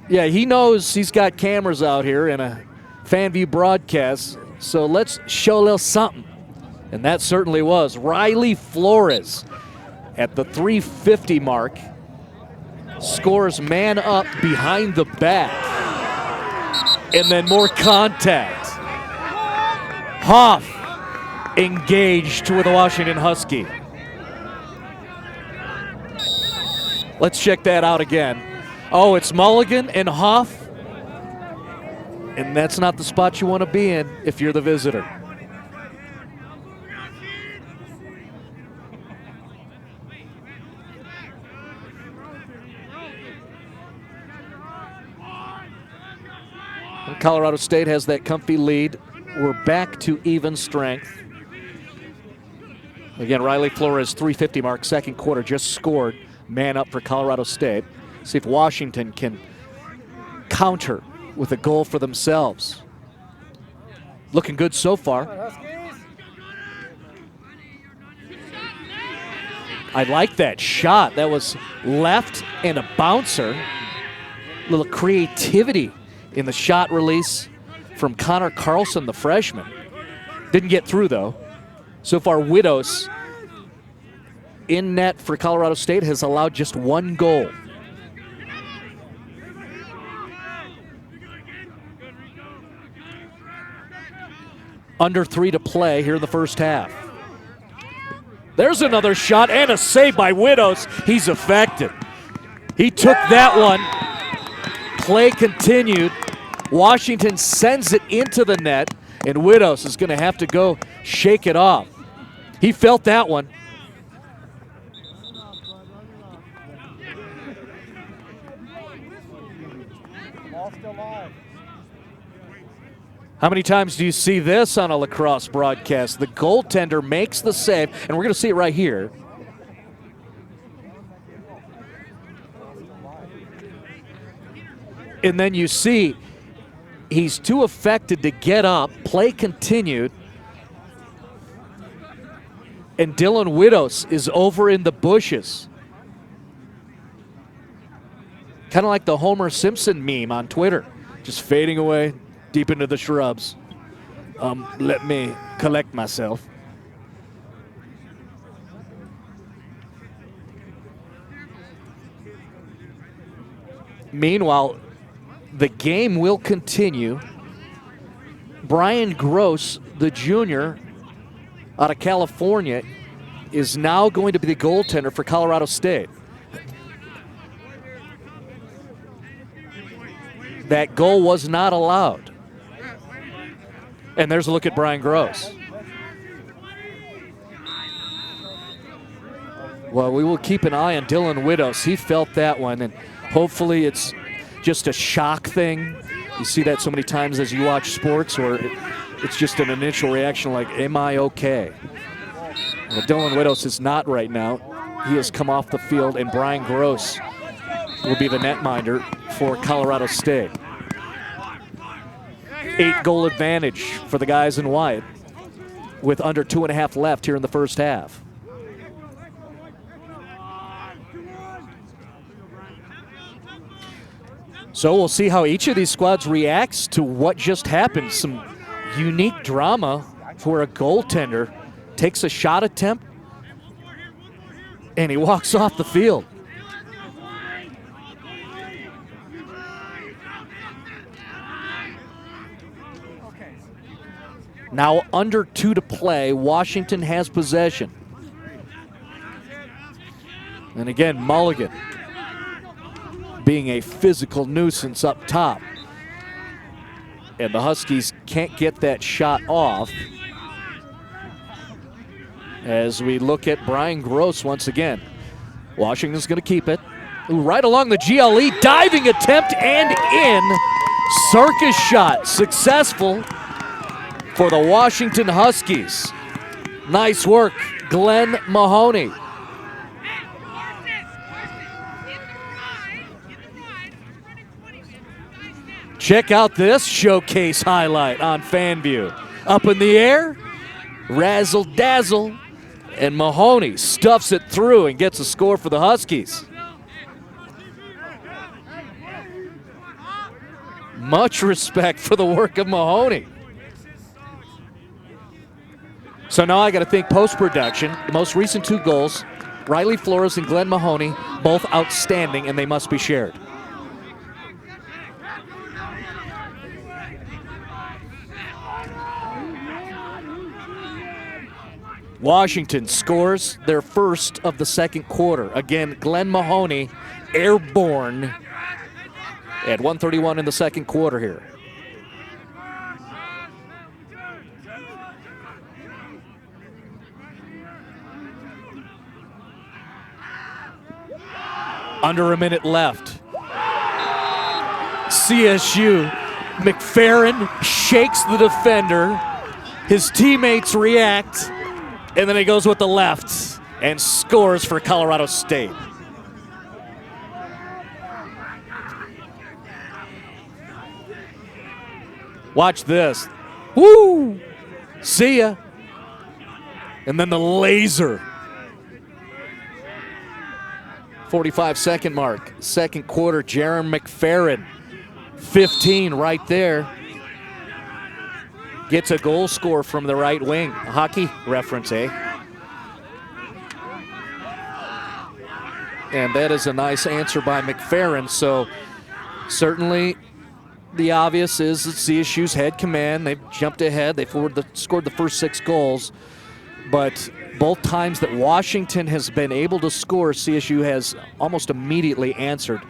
A: Yeah, he knows he's got cameras out here and a fan view broadcast, so let's show a little something. And that certainly was. Riley Flores at the 350 mark scores man up behind the back. And then more contact. Hoff engaged with the Washington Husky. Let's check that out again. Oh, it's Mulligan and Hoff. And that's not the spot you want to be in if you're the visitor. And Colorado State has that comfy lead. We're back to even strength. Again, Riley Flores, 350 mark, second quarter, just scored. Man up for Colorado State. See if Washington can counter with a goal for themselves. Looking good so far. I like that shot. That was left and a bouncer. A little creativity in the shot release from Connor Carlson, the freshman. Didn't get through, though. So far, Widows in net for Colorado State has allowed just one goal. Under 3 to play here in the first half. There's another shot and a save by Widows. He's effective. He took that one. Play continued. Washington sends it into the net, and Widows is going to have to go shake it off. He felt that one. How many times do you see this on a lacrosse broadcast? The goaltender makes the save, and we're going to see it right here. And then you see he's too affected to get up. Play continued. And Dylan Widows is over in the bushes. Kind of like the Homer Simpson meme on Twitter. Just fading away deep into the shrubs. Let me collect myself. Meanwhile, the game will continue. Brian Gross, the junior out of California, is now going to be the goaltender for Colorado State. That goal was not allowed. And there's a look at Brian Gross. Well, we will keep an eye on Dylan Widows. He felt that one, and hopefully it's just a shock thing. You see that so many times as you watch sports, or it's just an initial reaction like, am I okay? Well, Dylan Widows is not right now. He has come off the field, and Brian Gross will be the netminder for Colorado State. 8-goal advantage for the guys in white with under 2.5 left here in the first half. So we'll see how each of these squads reacts to what just happened. Some unique drama for a goaltender. Takes a shot attempt and he walks off the field. Now under 2 to play, Washington has possession. And again, Mulligan being a physical nuisance up top. And the Huskies can't get that shot off. As we look at Brian Gross once again. Washington's going to keep it. Right along the GLE, diving attempt and in. Circus shot, successful for the Washington Huskies. Nice work, Glenn Mahoney. Check out this showcase highlight on FanView. Up in the air, razzle dazzle, and Mahoney stuffs it through and gets a score for the Huskies. Much respect for the work of Mahoney. So now I got to think post-production. The most recent 2 goals, Riley Flores and Glenn Mahoney, both outstanding, and they must be shared. Washington scores their first of the second quarter. Again, Glenn Mahoney, airborne at 1:31 in the second quarter here. Under a minute left. CSU, McFerrin shakes the defender. His teammates react, and then he goes with the left and scores for Colorado State. Watch this. Woo! See ya. And then the laser. 45-second mark. Second quarter, Jaron McFerrin. 15 right there. Gets a goal score from the right wing. A hockey reference, eh? And that is a nice answer by McFerrin. So certainly the obvious is that CSU's had command. They've jumped ahead. They scored the first 6 goals. But both times that Washington has been able to score, CSU has almost immediately answered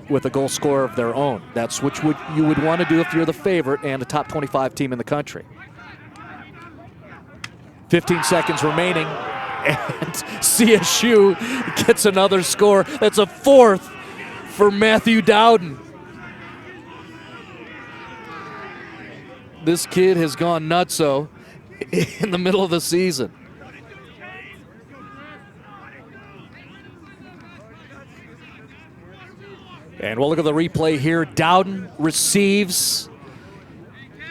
A: with a goal scorer of their own. That's what you would want to do if you're the favorite and a top 25 team in the country. 15 seconds remaining, and CSU gets another score. That's a 4th for Matthew Dowden. This kid has gone nutso in the middle of the season. And we'll look at the replay here. Dowden receives.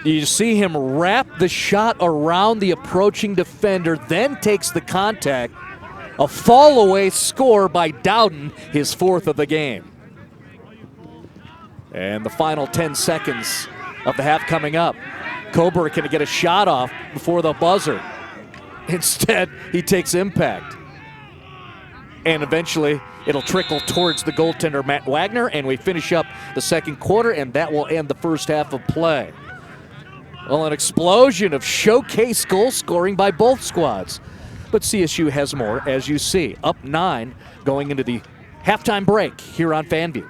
A: You see him wrap the shot around the approaching defender, then takes the contact. A fall-away score by Dowden, his 4th of the game. And the final 10 seconds of the half coming up. Coburn can get a shot off before the buzzer. Instead, he takes impact. And eventually, it'll trickle towards the goaltender, Matt Wagner, and we finish up the second quarter, and that will end the first half of play. Well, an explosion of showcase goal scoring by both squads. But CSU has more, as you see. Up 9 going into the halftime break here on FanView.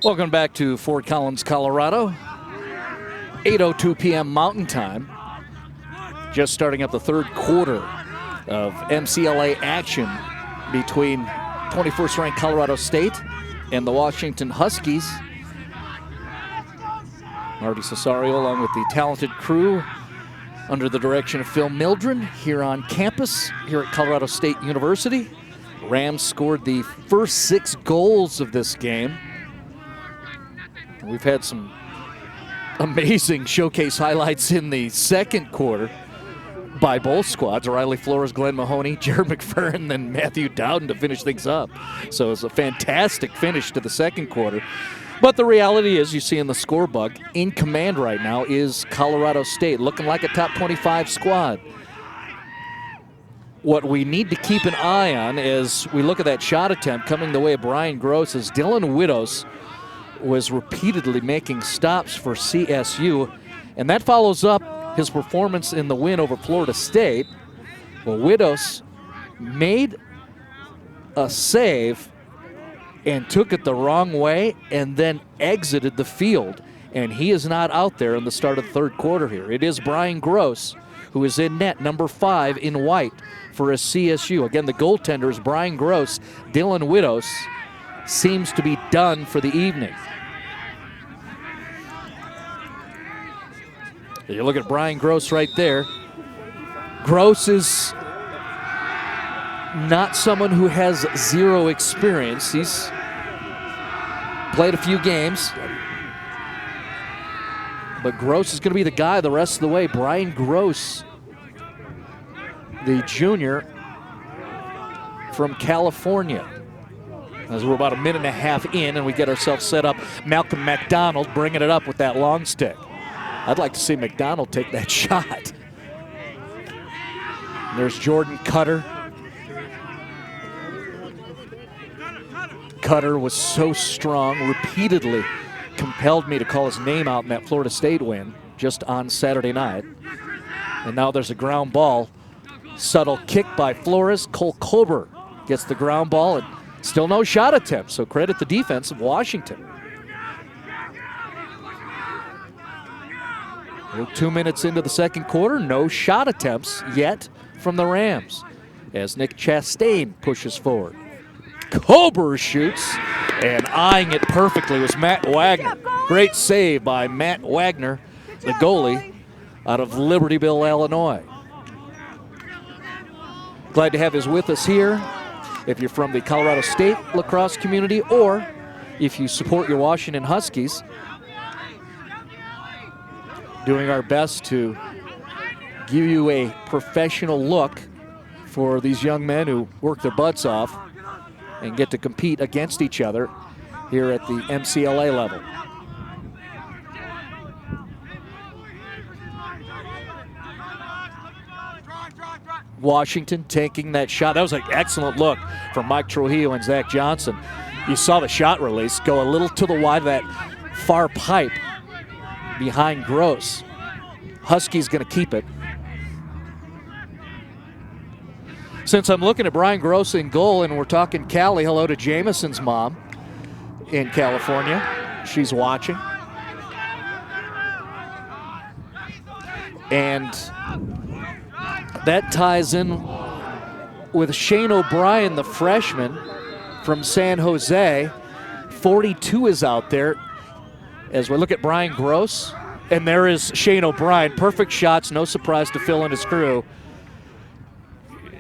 A: Welcome back to Fort Collins, Colorado. 8:02 p.m. Mountain Time. Just starting up the third quarter of MCLA action between 21st ranked Colorado State and the Washington Huskies. Marty Cesario along with the talented crew under the direction of Phil Mildren here on campus here at Colorado State University. Rams scored the first 6 goals of this game. We've had some amazing showcase highlights in the second quarter by both squads. Riley Flores, Glenn Mahoney, Jared McFerrin, and Matthew Dowden to finish things up. So it's a fantastic finish to the second quarter. But the reality is, you see in the scorebook, in command right now is Colorado State, looking like a top 25 squad. What we need to keep an eye on as we look at that shot attempt coming the way of Brian Gross is Dylan Widows was repeatedly making stops for CSU, and that follows up his performance in the win over Florida State. Well, Widows made a save and took it the wrong way and then exited the field, and he is not out there in the start of the third quarter here. It is Brian Gross who is in net, number 5 in white for a CSU. Again, the goaltender is Brian Gross. Dylan Widows seems to be done for the evening. You look at Brian Gross right there. Gross is not someone who has zero experience. He's played a few games. But Gross is going to be the guy the rest of the way. Brian Gross, the junior from California. As we're about a minute and a half in and we get ourselves set up. Malcolm McDonald bringing it up with that long stick. I'd like to see McDonald take that shot. There's Jordan Cutter. Cutter was so strong, repeatedly compelled me to call his name out in that Florida State win just on Saturday night. And now there's a ground ball. Subtle kick by Flores. Cole Kober gets the ground ball, and still no shot attempt, so credit the defense of Washington. We're 2 minutes into the second quarter, no shot attempts yet from the Rams as Nick Chastain pushes forward. Kober shoots, and eyeing it perfectly was Matt Wagner. Great save by Matt Wagner, the goalie out of Libertyville, Illinois. Glad to have his with us here. If you're from the Colorado State lacrosse community, or if you support your Washington Huskies, doing our best to give you a professional look for these young men who work their butts off and get to compete against each other here at the MCLA level. Washington taking that shot. That was an excellent look from Mike Trujillo and Zach Johnson. You saw the shot release go a little to the wide of that far pipe behind Gross. Huskies going to keep it. Since I'm looking at Brian Gross in goal and we're talking Cali, hello to Jameson's mom in California. She's watching. And that ties in with Shane O'Brien, the freshman from San Jose. 42 is out there as we look at Brian Gross. And there is Shane O'Brien. Perfect shots, no surprise to Phil and his crew.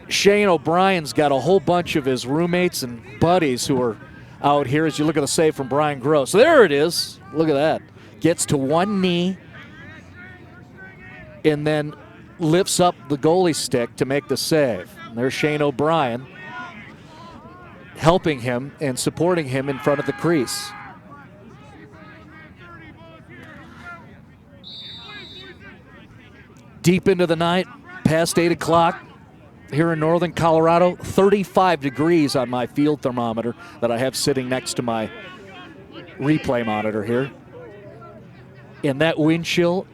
A: Shane O'Brien's got a whole bunch of his roommates and buddies who are out here as you look at the save from Brian Gross. So there it is. Look at that. Gets to one knee and then lifts up the goalie stick to make the save. And there's Shane O'Brien helping him and supporting him in front of the crease. Deep into the night, past 8 o'clock here in northern Colorado, 35 degrees on my field thermometer that I have sitting next to my replay monitor here. And that wind chill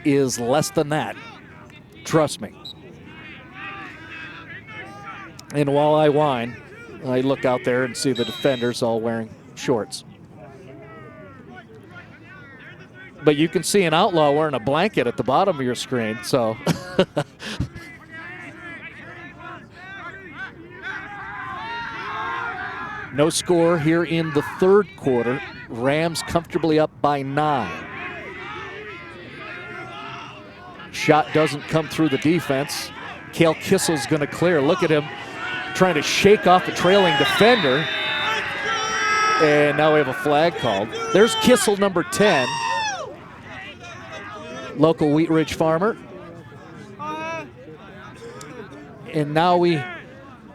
A: is less than that. Trust me. And while I whine, I look out there and see the defenders all wearing shorts. But you can see an outlaw wearing a blanket at the bottom of your screen, so. No score here in the third quarter. Rams comfortably up by 9. Shot doesn't come through the defense. Cale Kissel's going to clear. Look at him trying to shake off the trailing defender. And now we have a flag called. There's Kissel, number 10. Local Wheat Ridge farmer. And now we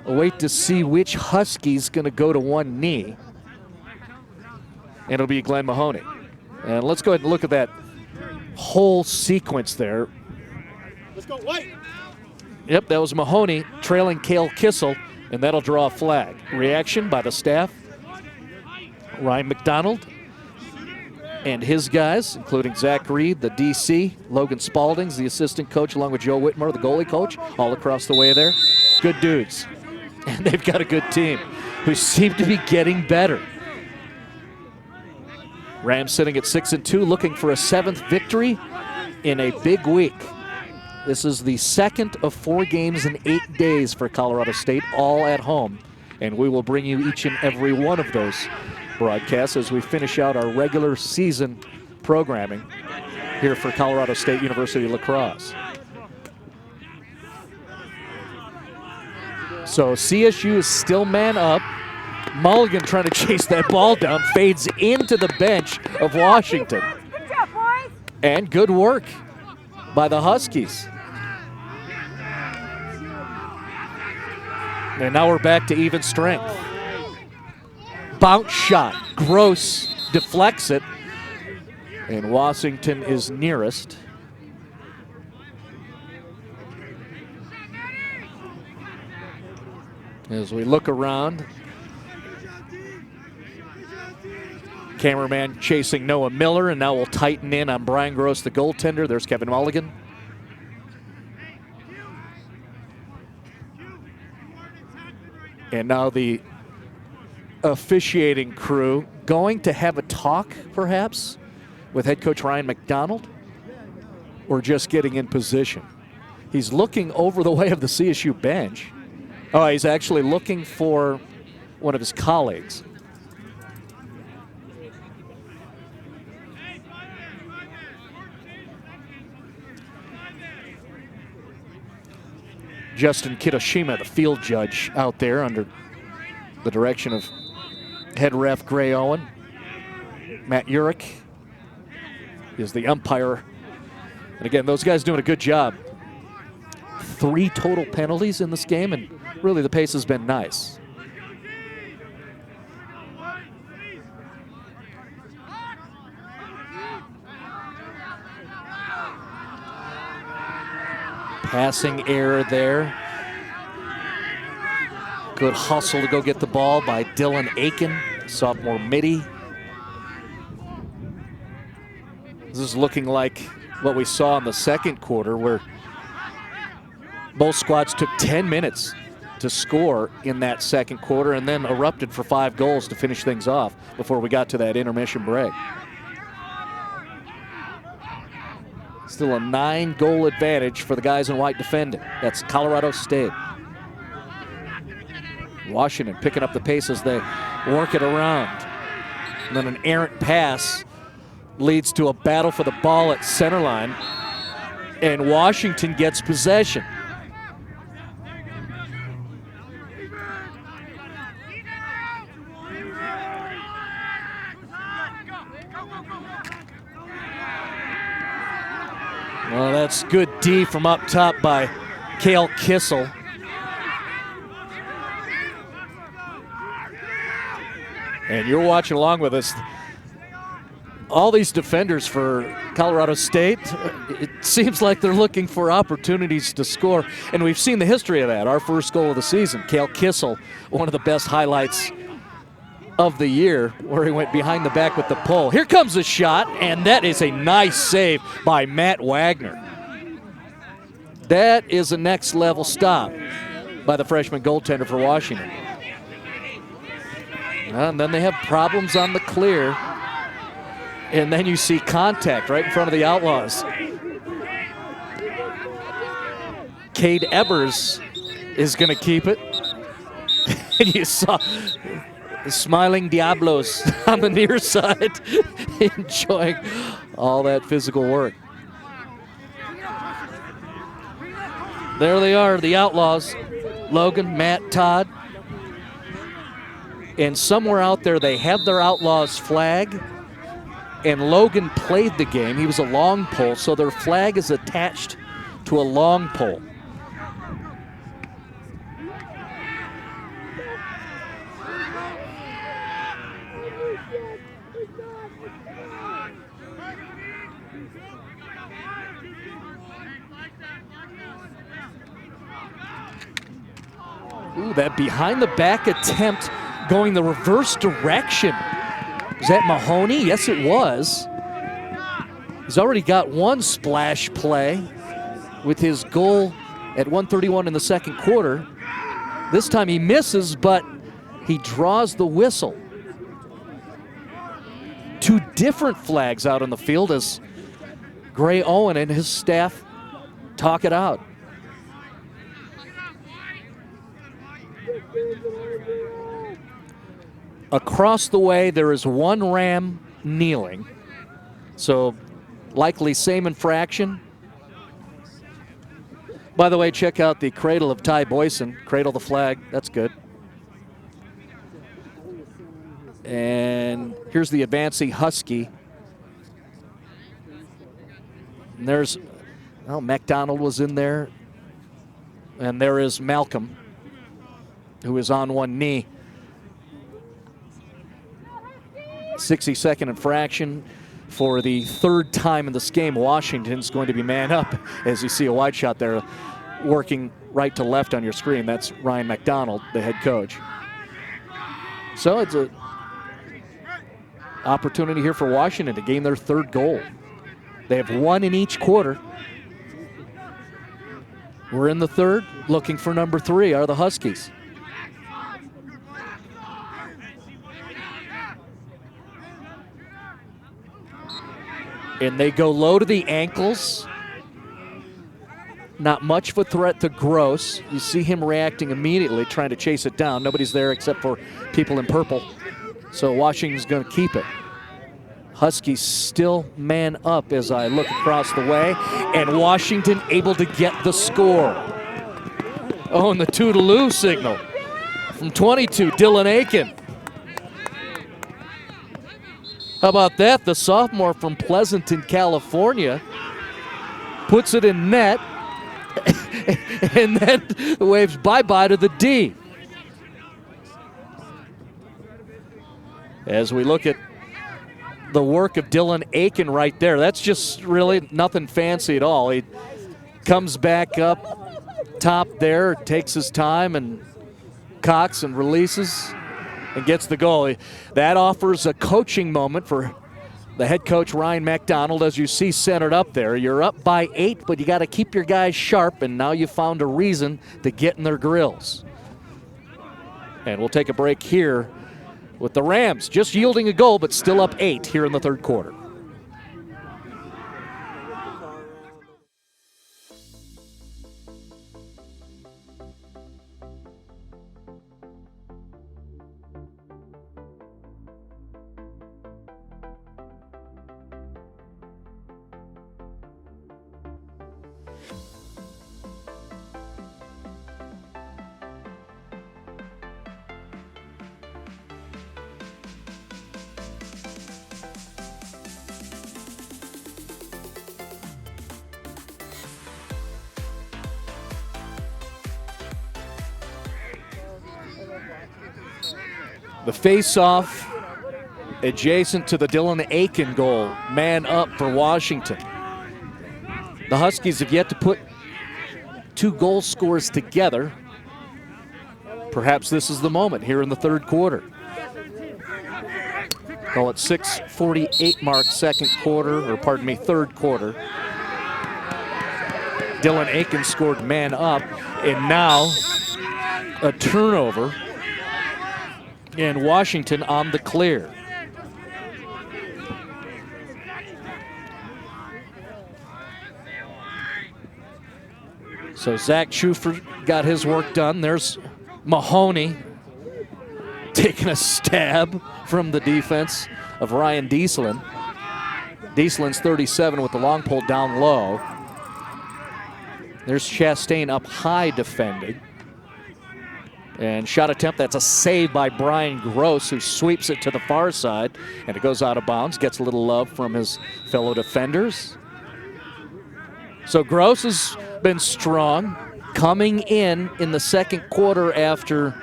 A: wait to see which Husky's going to go to one knee. And it'll be Glenn Mahoney. And let's go ahead and look at that whole sequence there.
B: Let's go white.
A: Yep, that was Mahoney trailing Cale Kissel, and that'll draw a flag. Reaction by the staff. Ryan McDonald and his guys, including Zach Reed, the DC, Logan Spaldings, the assistant coach, along with Joe Whitmer, the goalie coach, all across the way there. Good dudes. And they've got a good team who seem to be getting better. Rams sitting at 6-2, looking for a 7th victory in a big week. This is the second of 4 games in 8 days for Colorado State, all at home. And we will bring you each and every one of those broadcasts as we finish out our regular season programming here for Colorado State University Lacrosse. So CSU is still man up. Mulligan trying to chase that ball down, fades into the bench of Washington.
B: Good job, boys.
A: And good work by the Huskies. And now we're back to even strength. Bounce shot. Gross deflects it. And Washington is nearest. As we look around, cameraman chasing Noah Miller, and now we'll tighten in on Brian Gross, the goaltender. There's Kevin Mulligan. And now the officiating crew going to have a talk, perhaps, with head coach Ryan McDonald, or just getting in position. He's looking over the way of the CSU bench. Oh, he's actually looking for one of his colleagues. Justin Kitoshima, the field judge, out there under the direction of head ref Gray Owen. Matt Urich is the umpire. And again, those guys doing a good job. 3 total penalties in this game, and really the pace has been nice. Passing error there. Good hustle to go get the ball by Dylan Aiken, sophomore midi. This is looking like what we saw in the second quarter, where both squads took 10 minutes to score in that second quarter and then erupted for 5 goals to finish things off before we got to that intermission break. Still a 9-goal advantage for the guys in white defending. That's Colorado State. Washington picking up the pace as they work it around. And then an errant pass leads to a battle for the ball at center line, and Washington gets possession. Well, that's good D from up top by Cale Kissel. And you're watching along with us. All these defenders for Colorado State, it seems like they're looking for opportunities to score. And we've seen the history of that. Our first goal of the season, Cale Kissel, one of the best highlights of the year, where he went behind the back with the pull. Here comes a shot, and that is a nice save by Matt Wagner. That is a next level stop by the freshman goaltender for Washington. And then they have problems on the clear. And then you see contact right in front of the Outlaws. Cade Evers is going to keep it. And you saw the smiling Diablos on the near side enjoying all that physical work. There they are, the Outlaws. Logan, Matt, Todd. And somewhere out there they have their Outlaws flag, and Logan played the game. He was a long pole, so their flag is attached to a long pole. Ooh, that behind the back attempt going the reverse direction. Was that Mahoney? Yes, it was. He's already got one splash play with his goal at 1:31 in the second quarter. This time he misses, but he draws the whistle. 2 different flags out on the field as Gray Owen and his staff talk it out. Across the way, there is one Ram kneeling. So likely same infraction. By the way, check out the cradle of Ty Boyson. Cradle the flag, that's good. And here's the advancing Husky. And there's, well, McDonald was in there. And there is Malcolm, who is on one knee. 60-second infraction for the 3rd time in this game. Washington's going to be man up as you see a wide shot there. working right to left on your screen. That's Ryan McDonald, the head coach. So it's an opportunity here for Washington to gain their third goal. They have one in each quarter. We're in the third. Looking for number 3 are the Huskies. And they go low to the ankles. Not much of a threat to Gross. You see him reacting immediately, trying to chase it down. Nobody's there except for people in purple. So Washington's going to keep it. Huskies still man up as I look across the way. And Washington able to get the score. Oh, and the toodaloo signal from 22, Dylan Aiken. How about that? The sophomore from Pleasanton, California, puts it in net and then waves bye-bye to the D. As we look at the work of Dylan Aiken right there, that's just really nothing fancy at all. He comes back up top there, takes his time and cocks and releases and gets the goal. That offers a coaching moment for the head coach, Ryan McDonald, as you see centered up there. You're up by 8, but you got to keep your guys sharp, and now you found a reason to get in their grills. And we'll take a break here with the Rams just yielding a goal, but still up 8 here in the third quarter. The face-off adjacent to the Dylan Aiken goal. Man up for Washington. The Huskies have yet to put 2 goal scores together. Perhaps this is the moment here in the third quarter. Call it 6:48 mark, third quarter. Dylan Aiken scored man up, and now a turnover. And Washington on the clear. So Zach Schufer got his work done. There's Mahoney taking a stab from the defense of Ryan Dieslin. Dieslin's 37 with the long pull down low. There's Chastain up high defending. And shot attempt, that's a save by Brian Gross, who sweeps it to the far side, and it goes out of bounds, gets a little love from his fellow defenders. So Gross has been strong, coming in the second quarter after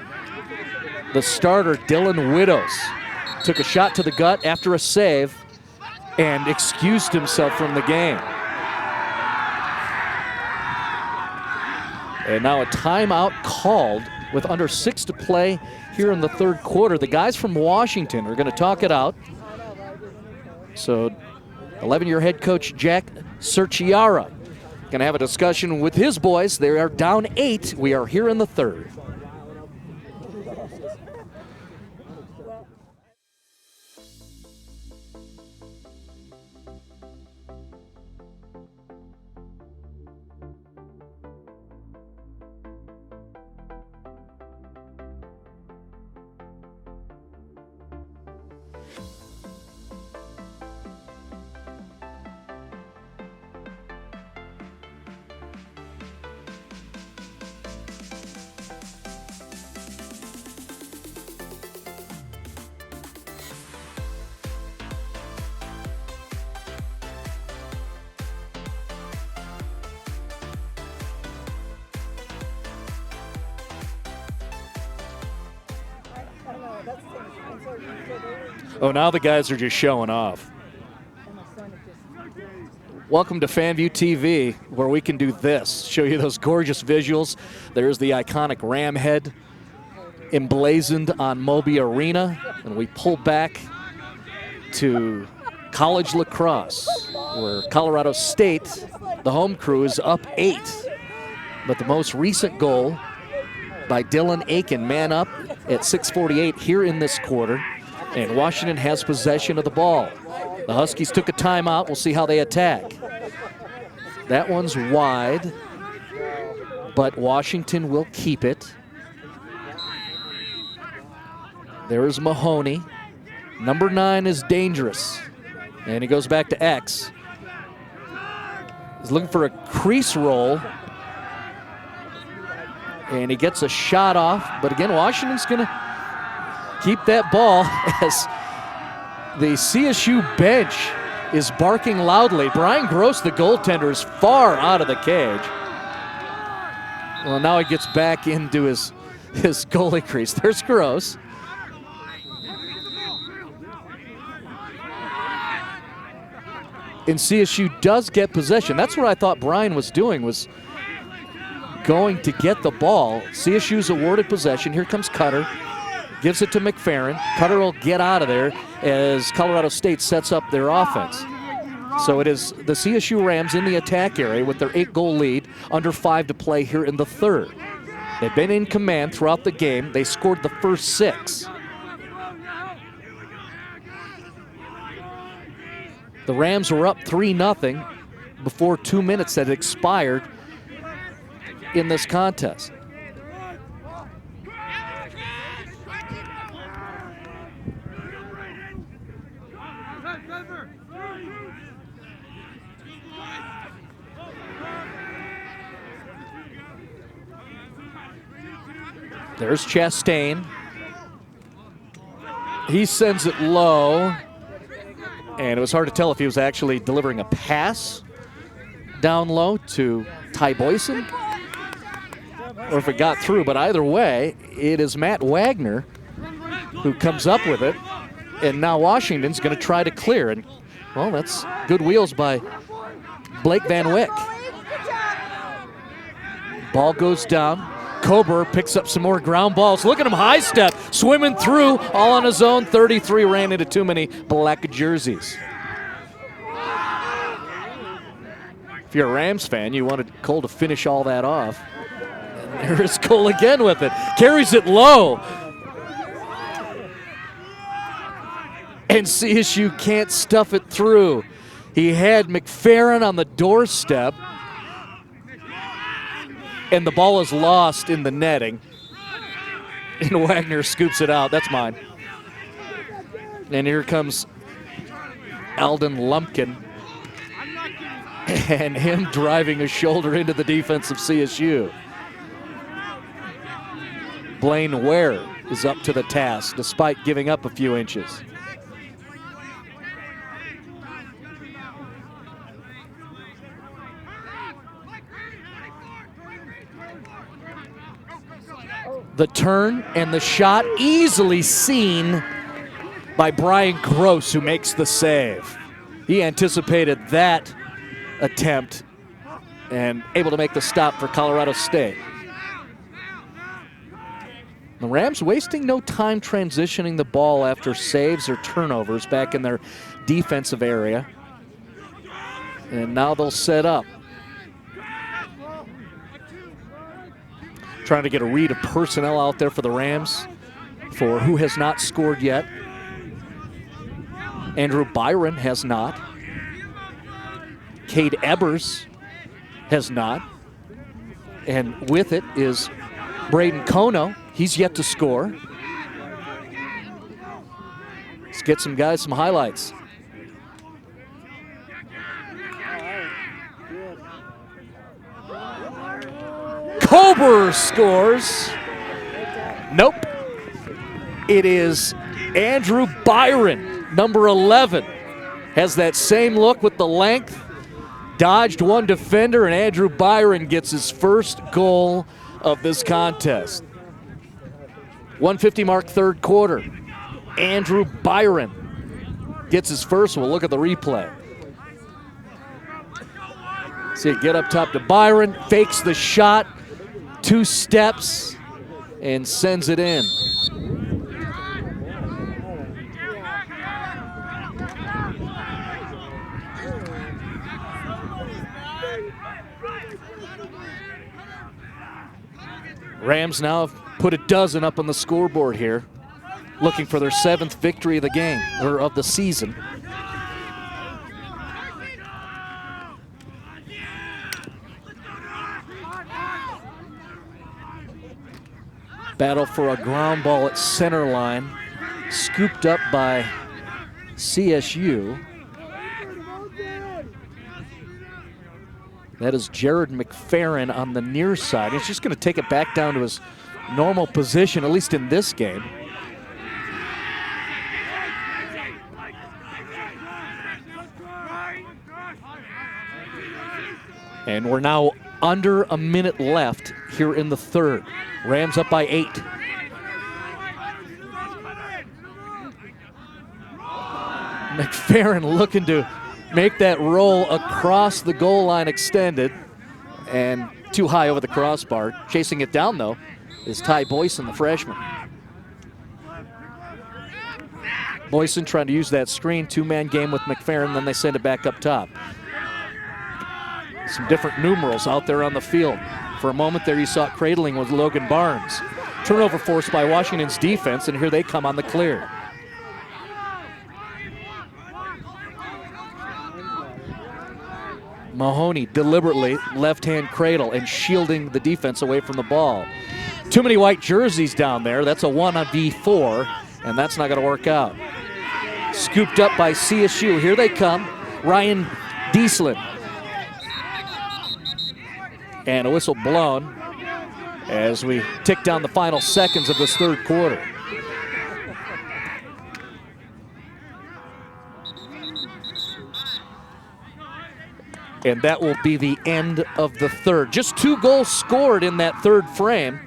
A: the starter, Dylan Widows, took a shot to the gut after a save and excused himself from the game. And now a timeout called with under 6 to play here in the third quarter. The guys from Washington are going to talk it out. So 11-year head coach Jack Cerchiara going to have a discussion with his boys. They are down 8. We are here in the third. Oh, now the guys are just showing off. Welcome to FanView TV, where we can do this, show you those gorgeous visuals. There's the iconic ram head emblazoned on Moby Arena, and we pull back to college lacrosse, where Colorado State, the home crew, is up 8. But the most recent goal by Dylan Aiken, man up at 6:48 here in this quarter, and Washington has possession of the ball. The Huskies took a timeout. We'll see how they attack. That one's wide, but Washington will keep it. There is Mahoney. Number 9 is dangerous, and he goes back to X. He's looking for a crease roll, and he gets a shot off, but again, Washington's gonna keep that ball as the CSU bench is barking loudly. Brian Gross, the goaltender, is far out of the cage. Well, now he gets back into his goalie crease. There's Gross. And CSU does get possession. That's what I thought Brian was doing, was going to get the ball. CSU's awarded possession. Here comes Cutter. Gives it to McFerrin. Cutter will get out of there as Colorado State sets up their offense. So it is the CSU Rams in the attack area with their 8-goal lead, under 5 to play here in the third. They've been in command throughout the game. They scored the first 6. The Rams were up 3-0 before 2 minutes had expired in this contest. There's Chastain. He sends it low, and it was hard to tell if he was actually delivering a pass down low to Ty Boyson or if it got through, but either way, it is Matt Wagner who comes up with it, and now Washington's going to try to clear, and well, that's good wheels by Blake Van Wyck. Ball goes down. Kober picks up some more ground balls. Look at him high step, swimming through, all on his own. 33, ran into too many black jerseys. If you're a Rams fan, you wanted Cole to finish all that off. And there's Cole again with it. Carries it low. And CSU can't stuff it through. He had McFerrin on the doorstep, and the ball is lost in the netting. And Wagner scoops it out. That's mine. And here comes Alden Lumpkin. And him driving a shoulder into the defense of CSU. Blaine Ware is up to the task despite giving up a few inches. The turn and the shot easily seen by Brian Gross, who makes the save. He anticipated that attempt and able to make the stop for Colorado State. The Rams wasting no time transitioning the ball after saves or turnovers back in their defensive area. And now they'll set up. Trying to get a read of personnel out there for the Rams for who has not scored yet. Andrew Byron has not. Cade Ebers has not. And with it is Braden Kono. He's yet to score. Let's get some guys some highlights. Kober scores. Nope. It is Andrew Byron, number 11. Has that same look with the length. Dodged one defender, and Andrew Byron gets his first goal of this contest. 1:50 mark, third quarter. Andrew Byron gets his first. We'll look at the replay. See it get up top to Byron, fakes the shot, 2 steps, and sends it in. Rams now have put a dozen up on the scoreboard here, looking for their 7th victory of the game, or of the season. Battle for a ground ball at center line, scooped up by CSU. That is Jared McFerrin on the near side. He's just going to take it back down to his normal position, at least in this game. And we're now under a minute left here in the 3rd. Rams up by 8. McFerrin looking to make that roll across the goal line extended, and too high over the crossbar. Chasing it down, though, is Ty Boyson, the freshman. Boyson trying to use that screen, 2-man game with McFerrin, then they send it back up top. Some different numerals out there on the field. For a moment there, you saw it cradling with Logan Barnes. Turnover forced by Washington's defense, and here they come on the clear. Mahoney deliberately left-hand cradle and shielding the defense away from the ball. Too many white jerseys down there. That's a 1v4, and that's not going to work out. Scooped up by CSU. Here they come. Ryan Dieslin. And a whistle blown as we tick down the final seconds of this 3rd quarter. And that will be the end of the 3rd. Just 2 goals scored in that 3rd frame.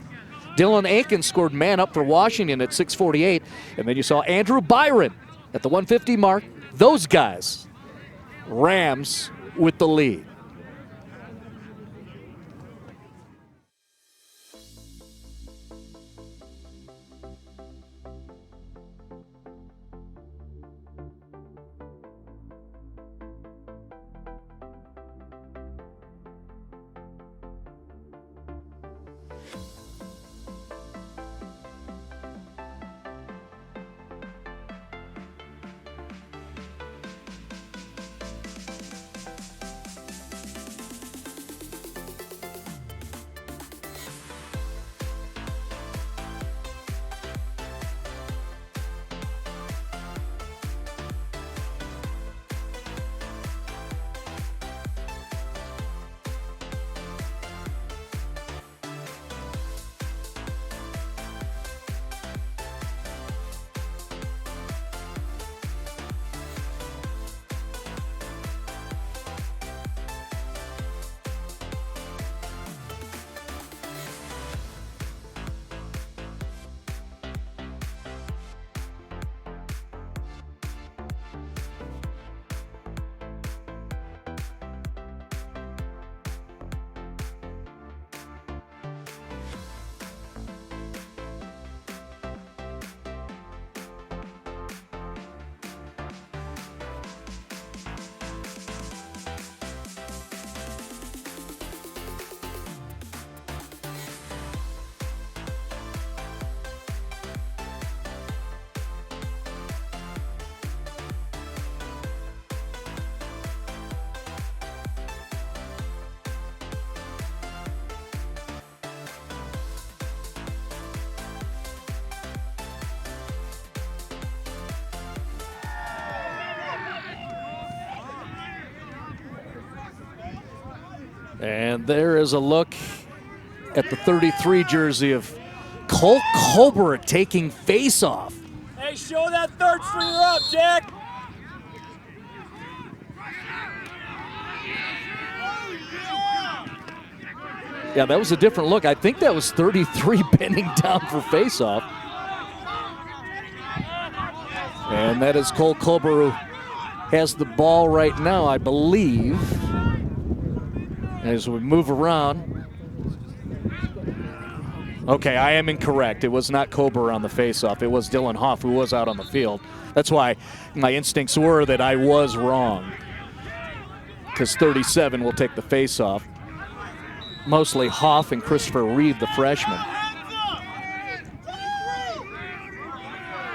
A: Dylan Aiken scored man up for Washington at 6:48. And then you saw Andrew Byron at the 150 mark. Those guys, Rams with the lead. And there is a look at the 33 jersey of Cole Colbert taking face-off.
B: Hey, show that 3rd stringer up, Jack.
A: Yeah, that was a different look. I think that was 33 bending down for face-off. And that is Cole Colbert, who has the ball right now, I believe. As we move around. Okay, I am incorrect. It was not Kober on the faceoff. It was Dylan Hoff who was out on the field. That's why my instincts were that I was wrong, because 37 will take the faceoff. Mostly Hoff and Christopher Reeve, the freshman.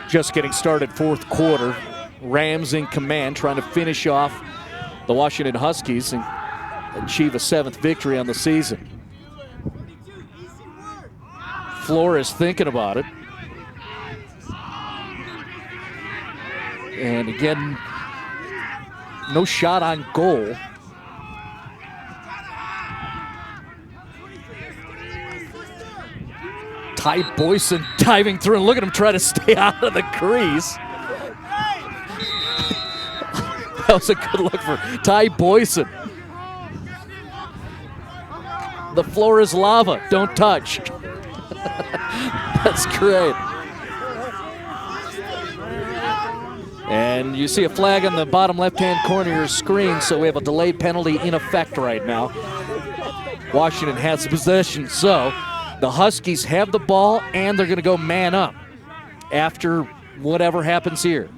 A: Just getting started fourth quarter. Rams in command, trying to finish off the Washington Huskies and achieve a 7th victory on the season. Flores thinking about it. And again, no shot on goal. Ty Boyson diving through, and look at him try to stay out of the crease. That was a good look for Ty Boyson. The floor is lava, don't touch. That's great. And you see a flag on the bottom left-hand corner of your screen, so we have a delayed penalty in effect right now. Washington has the possession, so the Huskies have the ball, and they're going to go man up after whatever happens here.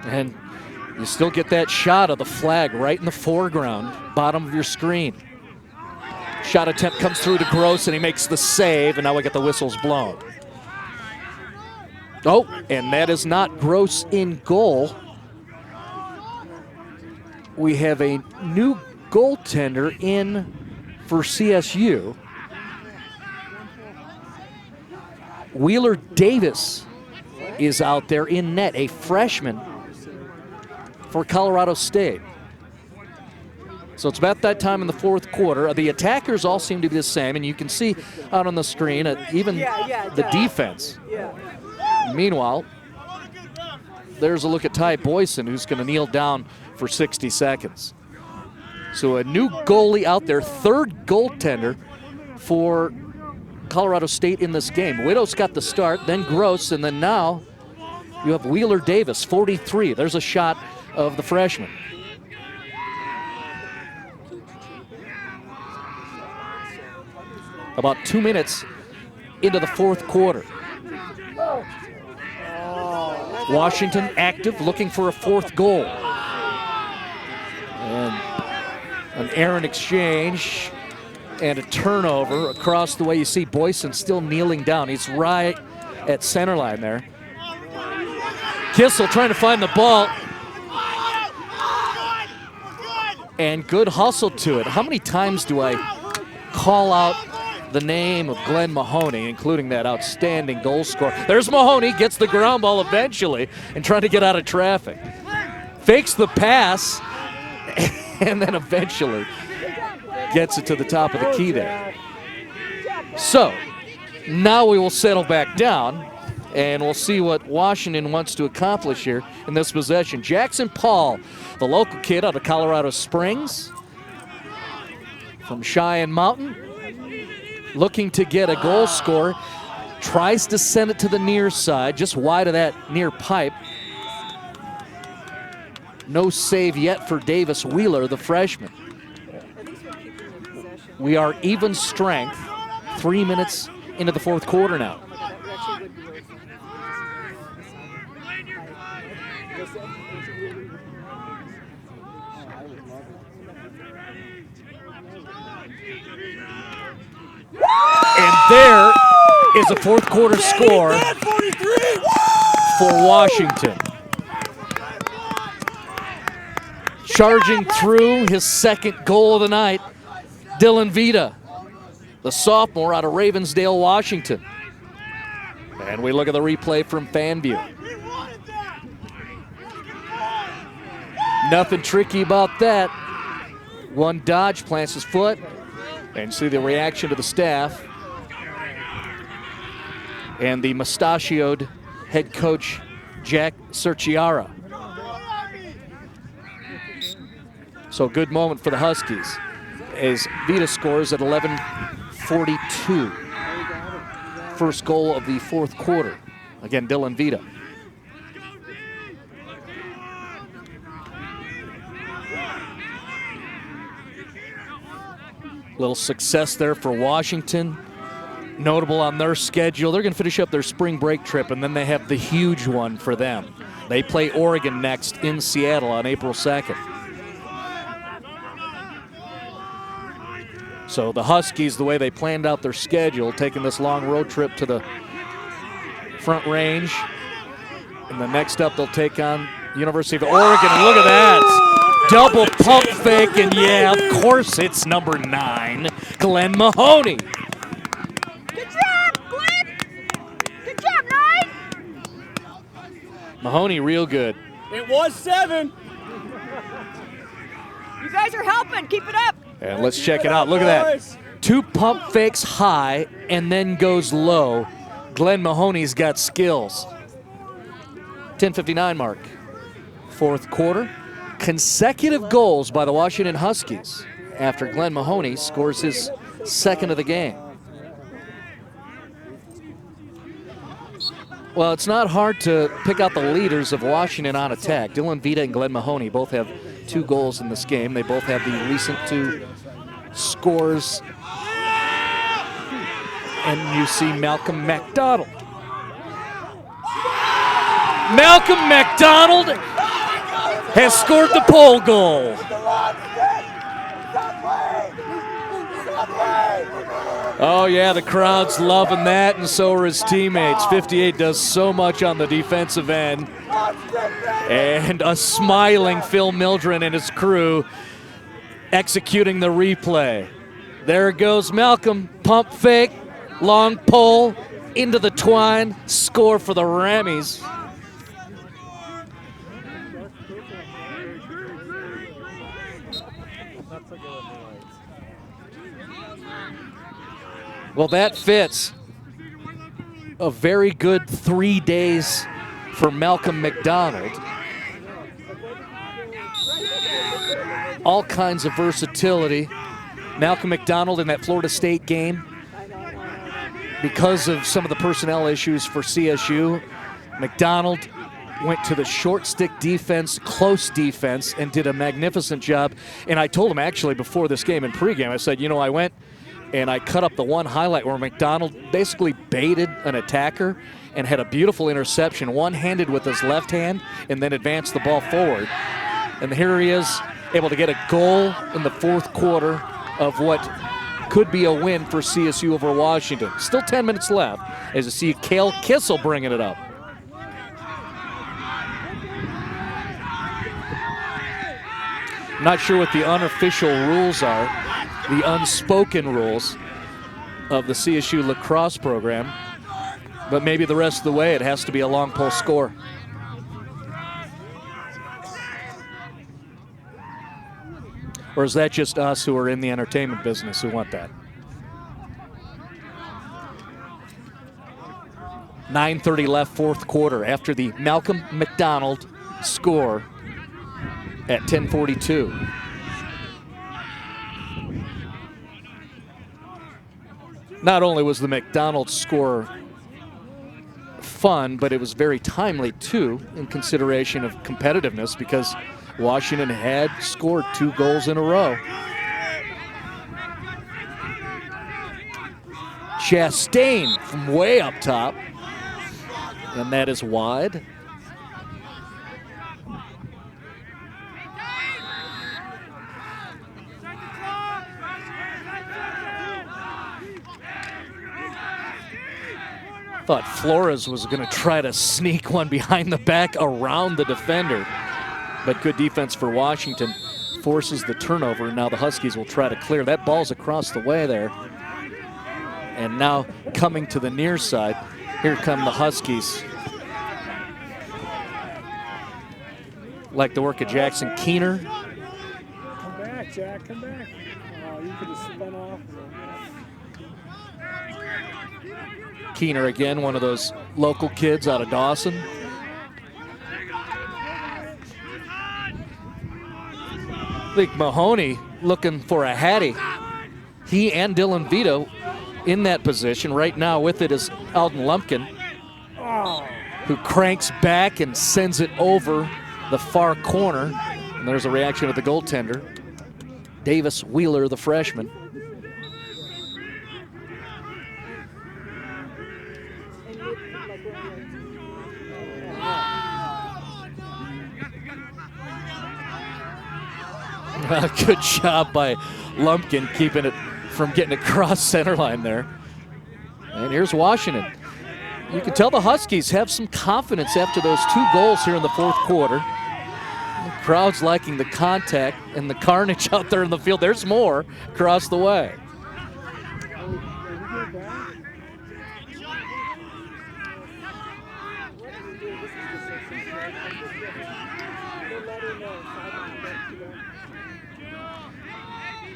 A: And you still get that shot of the flag right in the foreground, bottom of your screen. Shot attempt comes through to Gross, and he makes the save, and now we get the whistles blown. Oh, and that is not Gross in goal. We have a new goaltender in for CSU. Wheeler Davis is out there in net, a freshman for Colorado State. So it's about that time in the fourth quarter. The attackers all seem to be the same, and you can see out on the screen even the defense. Meanwhile, there's a look at Ty Boyson, who's going to kneel down for 60 seconds. So a new goalie out there, third goaltender for Colorado State in this game. Widow's got the start, then Gross, and then now you have Wheeler Davis, 43. There's a shot of the freshman. About 2 minutes into the fourth quarter. Washington active, looking for a fourth goal. And an errant exchange and a turnover across the way. You see Boyson still kneeling down. He's right at center line there. Kissel trying to find the ball. And good hustle to it. How many times do I call out the name of Glenn Mahoney, including that outstanding goal scorer? There's Mahoney, gets the ground ball eventually and trying to get out of traffic. Fakes the pass and then eventually gets it to the top of the key there. So now we will settle back down and we'll see what Washington wants to accomplish here in this possession. Jackson Paul, the local kid out of Colorado Springs from Cheyenne Mountain, looking to get a goal score, tries to send it to the near side, just wide of that near pipe. No save yet for Davis Wheeler, the freshman. We are even strength, 3 minutes into the fourth quarter now. And there is a fourth quarter score for Washington. Charging through his second goal of the night, Dylan Vita, the sophomore out of Ravensdale, Washington. And we look at the replay from FanView. Nothing tricky about that. One dodge, plants his foot, and see the reaction to the staff. And the mustachioed head coach, Jack Cerchiara. So good moment for the Huskies as Vita scores at 11:42. first goal of the fourth quarter. Again, Dylan Vita. Little success there for Washington. Notable on their schedule, they're going to finish up their spring break trip, and then they have the huge one for them. They play Oregon next in Seattle on April 2nd. So the Huskies, the way they planned out their schedule, taking this long road trip to the Front Range, and the next up they'll take on University of Oregon. And look at that, double pump fake, and yeah, of course it's number 9, Glenn Mahoney. Mahoney real good.
B: It was 7.
C: You guys are helping. Keep it up.
A: And let's check it out. Look at that. 2 pump fakes high and then goes low. Glenn Mahoney's got skills. 10:59 mark. Fourth quarter. Consecutive goals by the Washington Huskies after Glenn Mahoney scores his second of the game. Well, it's not hard to pick out the leaders of Washington on attack. Dylan Vita and Glenn Mahoney both have 2 goals in this game. They both have the recent 2 scores. And you see Malcolm McDonald. Malcolm McDonald has scored the pole goal. Oh yeah, the crowd's loving that, and so are his teammates. 58 does so much on the defensive end. And a smiling Phil Mildren and his crew executing the replay. There goes Malcolm, pump fake, long pole, into the twine, score for the Rammies. Well, that fits. A very good 3 days for Malcolm McDonald. All kinds of versatility. Malcolm McDonald in that Florida State game, because of some of the personnel issues for CSU, McDonald went to the short stick defense, close defense, and did a magnificent job. And I told him actually before this game in pregame, I said, you know, I went and I cut up the one highlight where McDonald basically baited an attacker and had a beautiful interception, one-handed with his left hand, and then advanced the ball forward. And here he is, able to get a goal in the fourth quarter of what could be a win for CSU over Washington. Still 10 minutes left as you see Cale Kissel bringing it up. I'm not sure what the unofficial rules are, the unspoken rules of the CSU lacrosse program, but maybe the rest of the way it has to be a long pole score. Or is that just us who are in the entertainment business who want that? 9:30 left, fourth quarter, after the Malcolm McDonald score at 10:42. Not only was the McDonald score fun, but it was very timely too, in consideration of competitiveness, because Washington had scored 2 goals in a row. Chastain from way up top, and that is wide. Thought Flores was going to try to sneak one behind the back around the defender, but good defense for Washington forces the turnover, and now the Huskies will try to clear. That ball's across the way there. And now coming to the near side, here come the Huskies. Like the work of Jackson Keener.
B: Come back, Jack, come back. Oh, you could have spun off.
A: Keener again, one of those local kids out of Dawson. I think Mahoney looking for a hattie. He and Dylan Vito in that position. Right now with it is Alden Lumpkin,
B: Oh,
A: who cranks back and sends it over the far corner. And there's a reaction of the goaltender, Davis Wheeler, the freshman. Good job by Lumpkin keeping it from getting across center line there. And here's Washington. You can tell the Huskies have some confidence after those 2 goals here in the fourth quarter. The crowd's liking the contact and the carnage out there in the field. There's more across the way.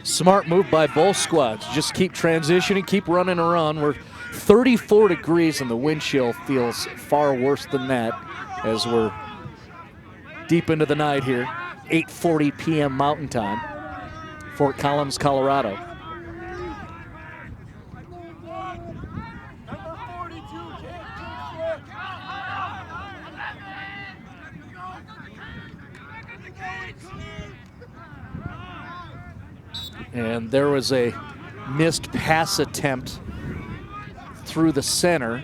A: Smart move by both squads. Just keep transitioning, keep running around. We're 34 degrees and the wind chill feels far worse than that as we're deep into the night here. 8:40 p.m. Mountain Time, Fort Collins, Colorado. And there was a missed pass attempt through the center,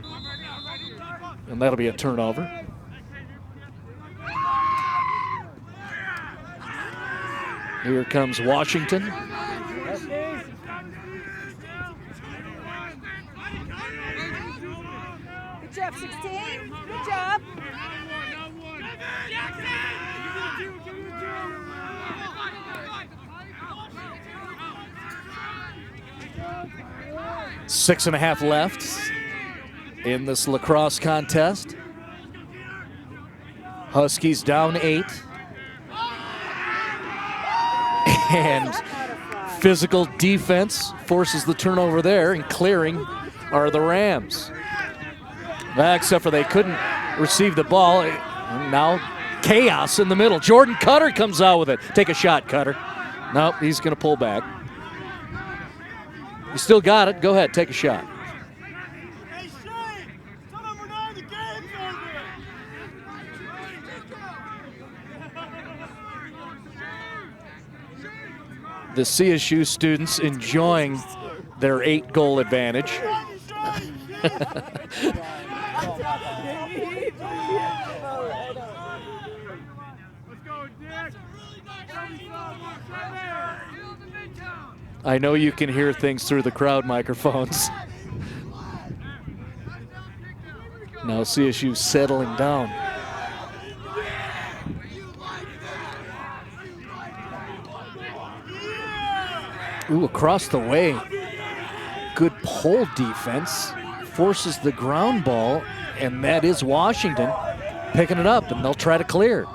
A: and that'll be a turnover. Here comes Washington.
C: Good job, 16. Good job.
A: Six and a half left in this lacrosse contest. Huskies down 8. And physical defense forces the turnover there, and clearing are the Rams. Except for they couldn't receive the ball. And now chaos in the middle. Jordan Cutter comes out with it. Take a shot, Cutter. Nope, he's going to pull back. You still got it. Go ahead, take a shot. The CSU students enjoying their 8-goal advantage. I know you can hear things through the crowd microphones. Now CSU settling down. Ooh, across the way. Good pole defense. Forces the ground ball, and that is Washington picking it up, and they'll try to clear.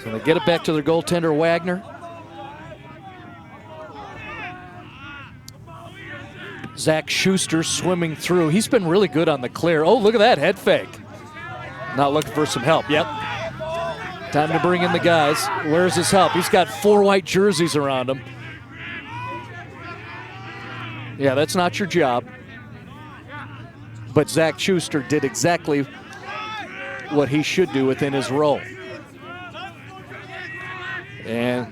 A: So they get it back to their goaltender, Wagner. Zach Schuster swimming through. He's been really good on the clear. Oh, look at that head fake. Not looking for some help. Yep. Time to bring in the guys. Where's his help? He's got 4 white jerseys around him. Yeah, that's not your job. But Zach Schuster did exactly what he should do within his role. And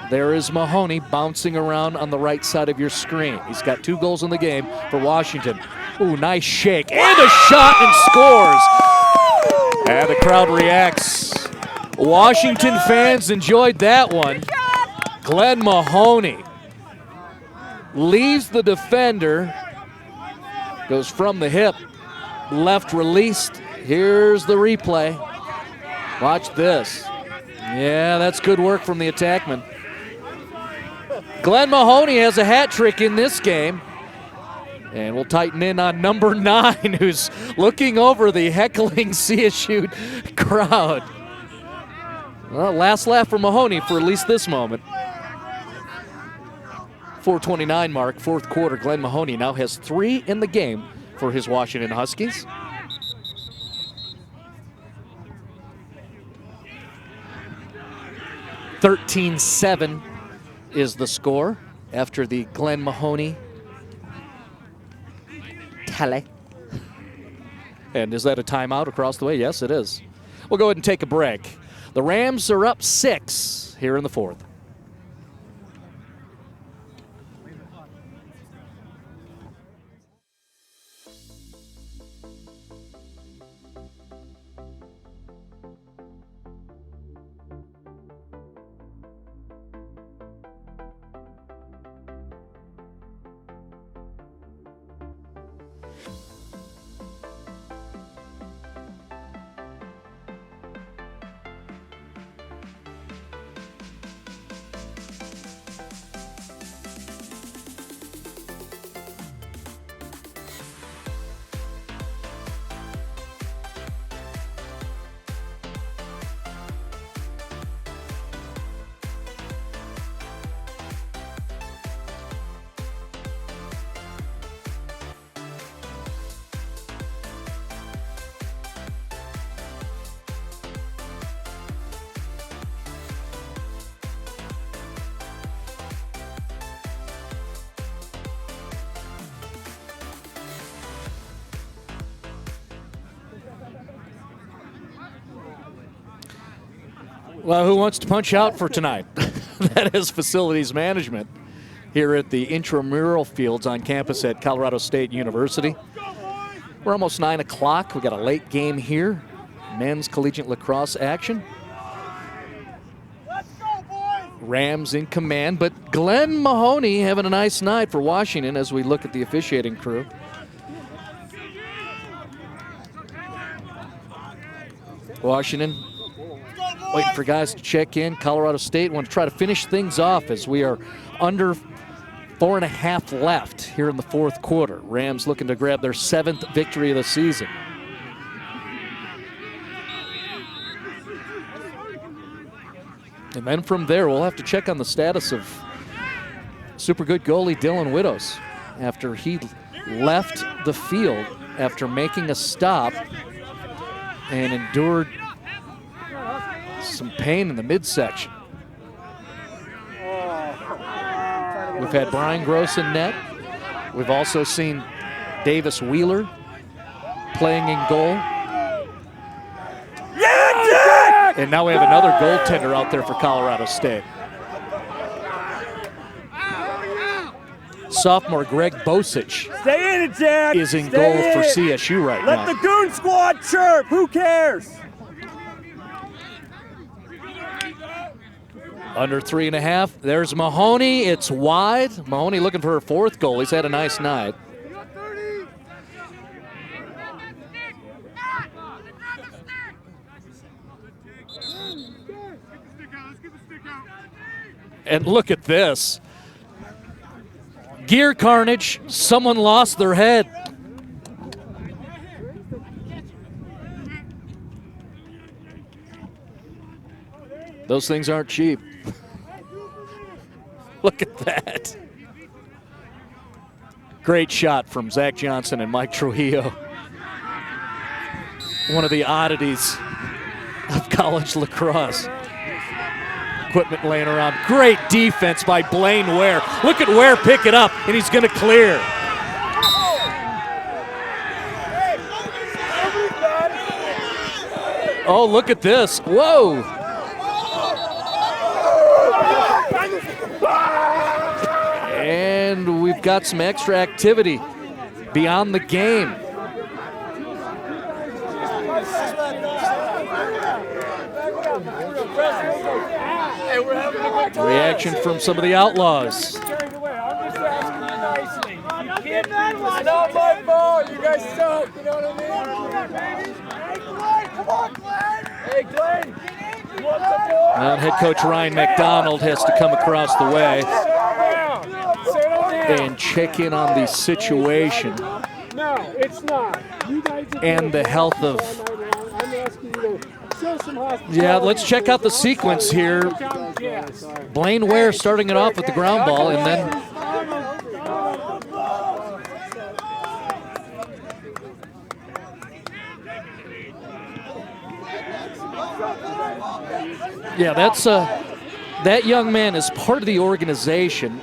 A: there is Mahoney bouncing around on the right side of your screen. He's got 2 goals in the game for Washington. Ooh, nice shake. And a shot and scores. And the crowd reacts. Washington fans enjoyed that one. Glenn Mahoney leaves the defender. Goes from the hip. Left released. Here's the replay. Watch this. Yeah, that's good work from the attackman. Glenn Mahoney has a hat trick in this game. And we'll tighten in on number 9, who's looking over the heckling CSU crowd. Well, last laugh for Mahoney for at least this moment. 4:29 mark, fourth quarter. Glenn Mahoney now has 3 in the game for his Washington Huskies. (13-7) is the score after the Glenn Mahoney
C: Hello.
A: And is that a timeout across the way? Yes, it is. We'll go ahead and take a break. The Rams are up 6 here in the fourth. Well, who wants to punch out for tonight? That is facilities management here at the intramural fields on campus at Colorado State University. We're almost 9 o'clock. We got a late game here. Men's collegiate lacrosse action.
B: Let's go, boys!
A: Rams in command, but Glenn Mahoney having a nice night for Washington as we look at the officiating crew. Washington waiting for guys to check in. Colorado State want to try to finish things off as we are under 4.5 left here in the fourth quarter. Rams looking to grab their 7th victory of the season. And then from there, we'll have to check on the status of super good goalie Dylan Widows after he left the field after making a stop and endured some pain in the midsection. We've had Brian Gross in net. We've also seen Davis Wheeler playing in goal. And now we have another goaltender out there for Colorado State. Sophomore Greg Bosich
B: Stay in it, Jack!
A: is in
B: Stay
A: goal
B: in
A: for
B: it.
A: CSU right now.
B: Let the Goon Squad chirp! Who cares?
A: Under 3.5. There's Mahoney. It's wide. Mahoney looking for her 4th goal. He's had a nice night. And look at this. Gear carnage. Someone lost their head. Those things aren't cheap. Look at that. Great shot from Zach Johnson and Mike Trujillo. One of the oddities of college lacrosse. Equipment laying around. Great defense by Blaine Ware. Look at Ware pick it up, and he's going to clear. Oh, look at this. Whoa. And we've got some extra activity beyond the game. Reaction from some of the Outlaws.
B: I'm just asking you nicely. It's not my fault. You guys suck. You know what I mean? Hey, Glenn. Come on, Glenn. Hey, Glenn. You want the ball?
A: Now head coach Ryan McDonald has to come across the way and check in on the situation
B: No, it's not. You guys are
A: and the health of.
B: I'm asking you to show some hospitality.
A: Yeah, let's check out the sequence here.
B: Yes.
A: Blaine Ware starting it off with the ground ball, and then yeah, that's that young man is part of the organization.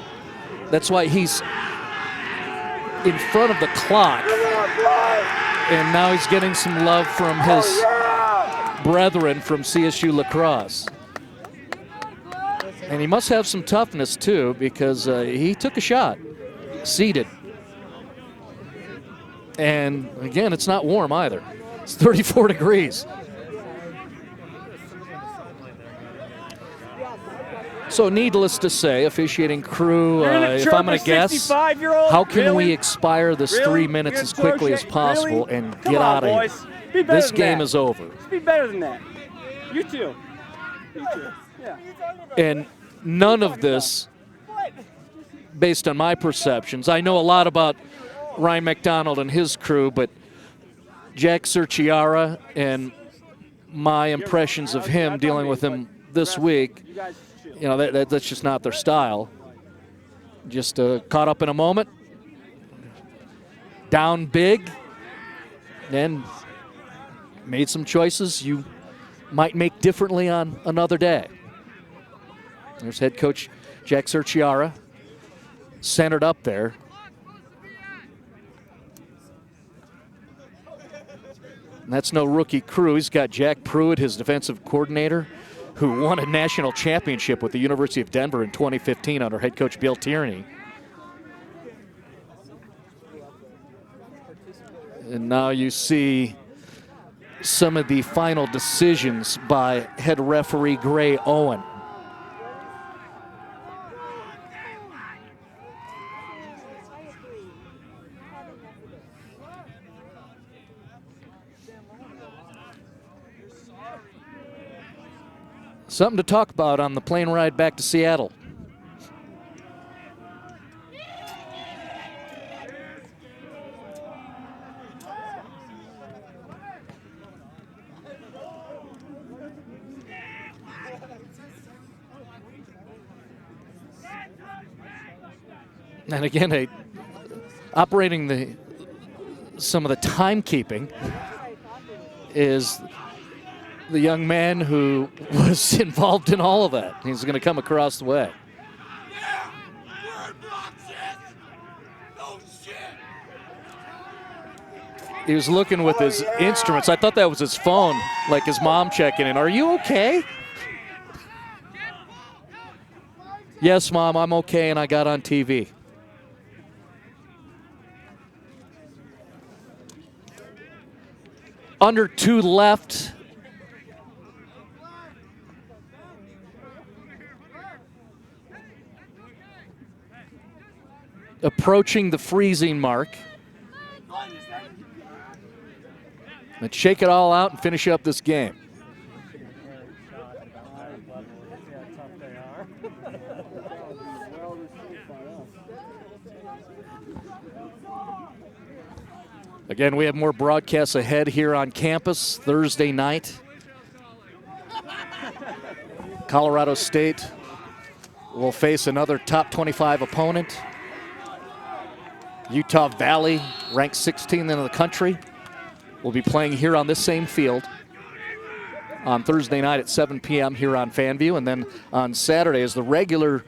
A: That's why he's in front of the clock. And now he's getting some love from his brethren from CSU Lacrosse. And he must have some toughness too, because he took a shot, seated. And again, it's not warm either. It's 34 degrees. So needless to say, officiating crew, if I'm going to guess, how can we expire this 3 minutes as quickly as possible and get out of here? This game is over.
B: Let's be better than that. You too. You too. Yeah.
A: And none of this, based on my perceptions, I know a lot about Ryan McDonald and his crew, but Jack Cerchiara and my impressions of him dealing with him this week, you know, that's just not their style. Just caught up in a moment, down big, and made some choices you might make differently on another day. There's head coach Jack Cerchiara, centered up there. And that's no rookie crew. He's got Jack Pruitt, his defensive coordinator, who won a national championship with the University of Denver in 2015 under head coach Bill Tierney. And now you see some of the final decisions by head referee Gray Owen. Something to talk about on the plane ride back to Seattle. And again, operating some of the timekeeping is the young man who was involved in all of that. He's going to come across the way. He was looking with his instruments. I thought that was his phone, like his mom checking in. Are you okay? Yes, Mom, I'm okay, and I got on TV. Under 2 left. Approaching the freezing mark. Let's shake it all out and finish up this game. Again, we have more broadcasts ahead here on campus Thursday night. Colorado State will face another top 25 opponent. Utah Valley, ranked 16th in the country, will be playing here on this same field on Thursday night at 7 p.m. here on FanView. And then on Saturday is the regular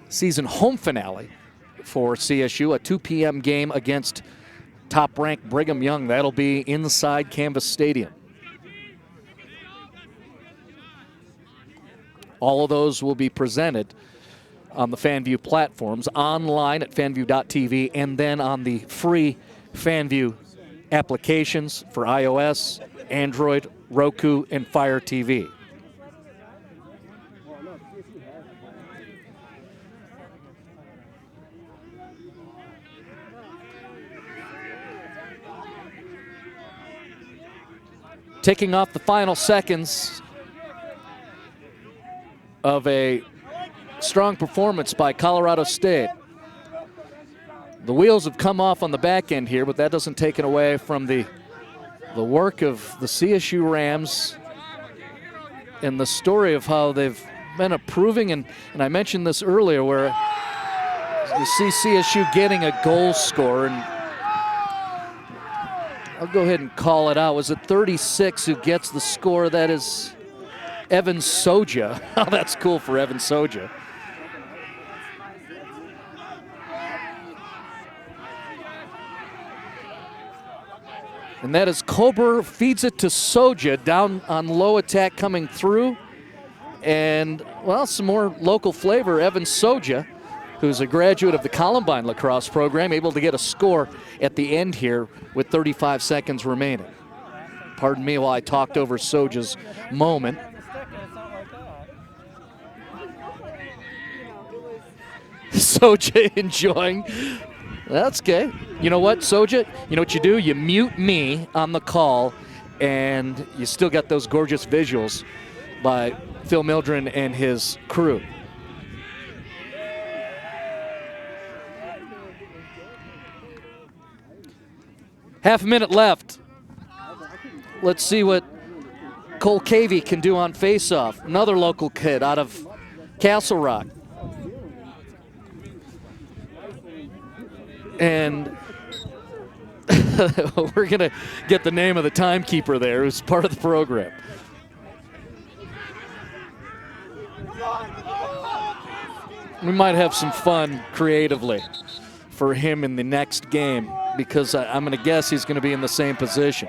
A: season home finale for CSU, a 2 p.m. game against top-ranked Brigham Young. That'll be inside Canvas Stadium. All of those will be presented on the FanView platforms, online at fanview.tv, and then on the free FanView applications for iOS, Android, Roku, and Fire TV. Ticking off the final seconds of a strong performance by Colorado State. The wheels have come off on the back end here, but that doesn't take it away from the work of the CSU Rams and the story of how they've been improving. And I mentioned this earlier, where you see CSU getting a goal scorer, and I'll go ahead and call it out. Was it 36 who gets the score? That is Evan Soja. Oh, that's cool for Evan Soja. And that is Kober feeds it to Soja down on low attack coming through. And, well, some more local flavor. Evan Soja, who's a graduate of the Columbine lacrosse program, able to get a score at the end here with 35 seconds remaining. Pardon me while I talked over Soja's moment. Soja enjoying. That's okay. You know what, Soja? You know what you do? You mute me on the call, and you still got those gorgeous visuals by Phil Mildren and his crew. Half a minute left. Let's see what Cole Cavey can do on faceoff. Another local kid out of Castle Rock. And we're going to get the name of the timekeeper there, who's part of the program. We might have some fun creatively for him in the next game, because I'm going to guess he's going to be in the same position.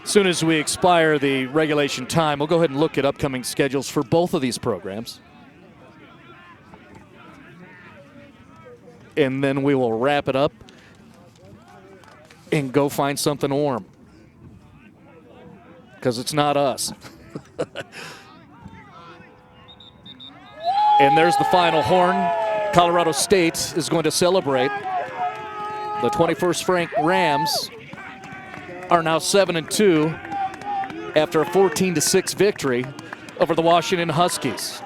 A: As soon as we expire the regulation time, we'll go ahead and look at upcoming schedules for both of these programs. And then we will wrap it up and go find something warm, because it's not us. And there's the final horn. Colorado State is going to celebrate. The 21st ranked Rams are now 7-2 after a 14-6 victory over the Washington Huskies.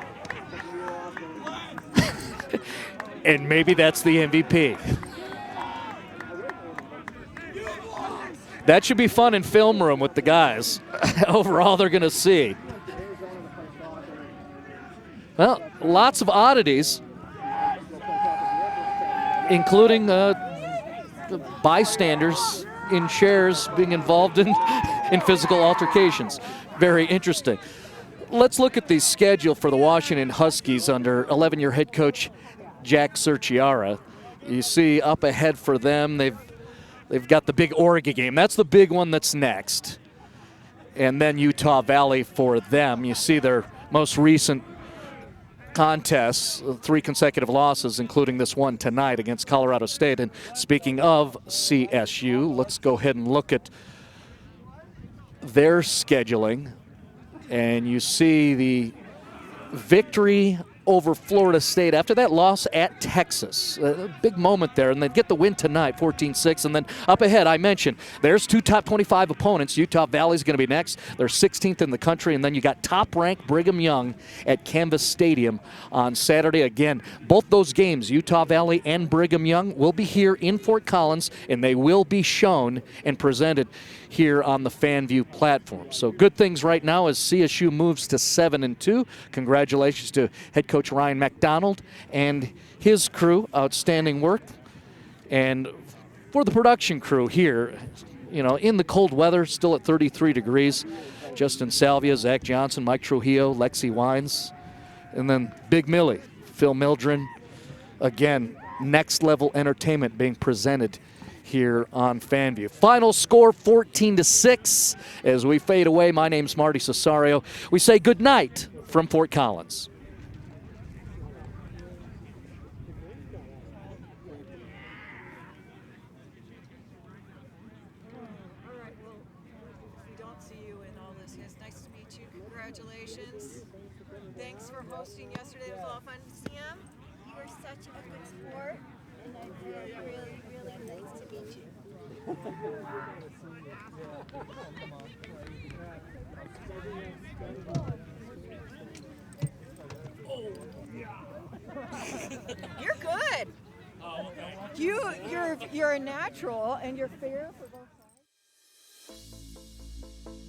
A: And maybe that's the MVP. That should be fun in film room with the guys. Overall, they're going to see. Well, lots of oddities, including the bystanders in chairs being involved in physical altercations. Very interesting. Let's look at the schedule for the Washington Huskies under 11-year head coach Jack Cerchiara. You see up ahead for them, they've got the big Oregon game. That's the big one that's next. And then Utah Valley for them. You see their most recent contests, 3 consecutive losses, including this one tonight against Colorado State. And speaking of CSU, let's go ahead and look at their scheduling. And you see the victory over Florida State after that loss at Texas. A big moment there, and they get the win tonight, 14-6. And then up ahead, I mentioned, there's 2 top 25 opponents. Utah Valley's going to be next. They're 16th in the country, and then you got top-ranked Brigham Young at Canvas Stadium on Saturday. Again, both those games, Utah Valley and Brigham Young, will be here in Fort Collins, and they will be shown and presented here on the FanView platform. So good things right now as CSU moves to 7-2. Congratulations to head coach Ryan McDonald and his crew. Outstanding work. And for the production crew here, you know, in the cold weather, still at 33 degrees, Justin Salvia, Zach Johnson, Mike Trujillo, Lexi Wines, and then Big Millie, Phil Mildren. Again, next level entertainment being presented here on FanView. Final score 14-6 as we fade away. My name's Marty Cesario. We say good night from Fort Collins.
C: All right, well, if we don't see you in all this, it's nice to meet you. Congratulations. Thanks for hosting yesterday. It was a lot of fun to see him.
D: You were such a good sport, and I'm really, really, really nice to meet you.
C: You're good. You're a natural, and you're fair for both sides.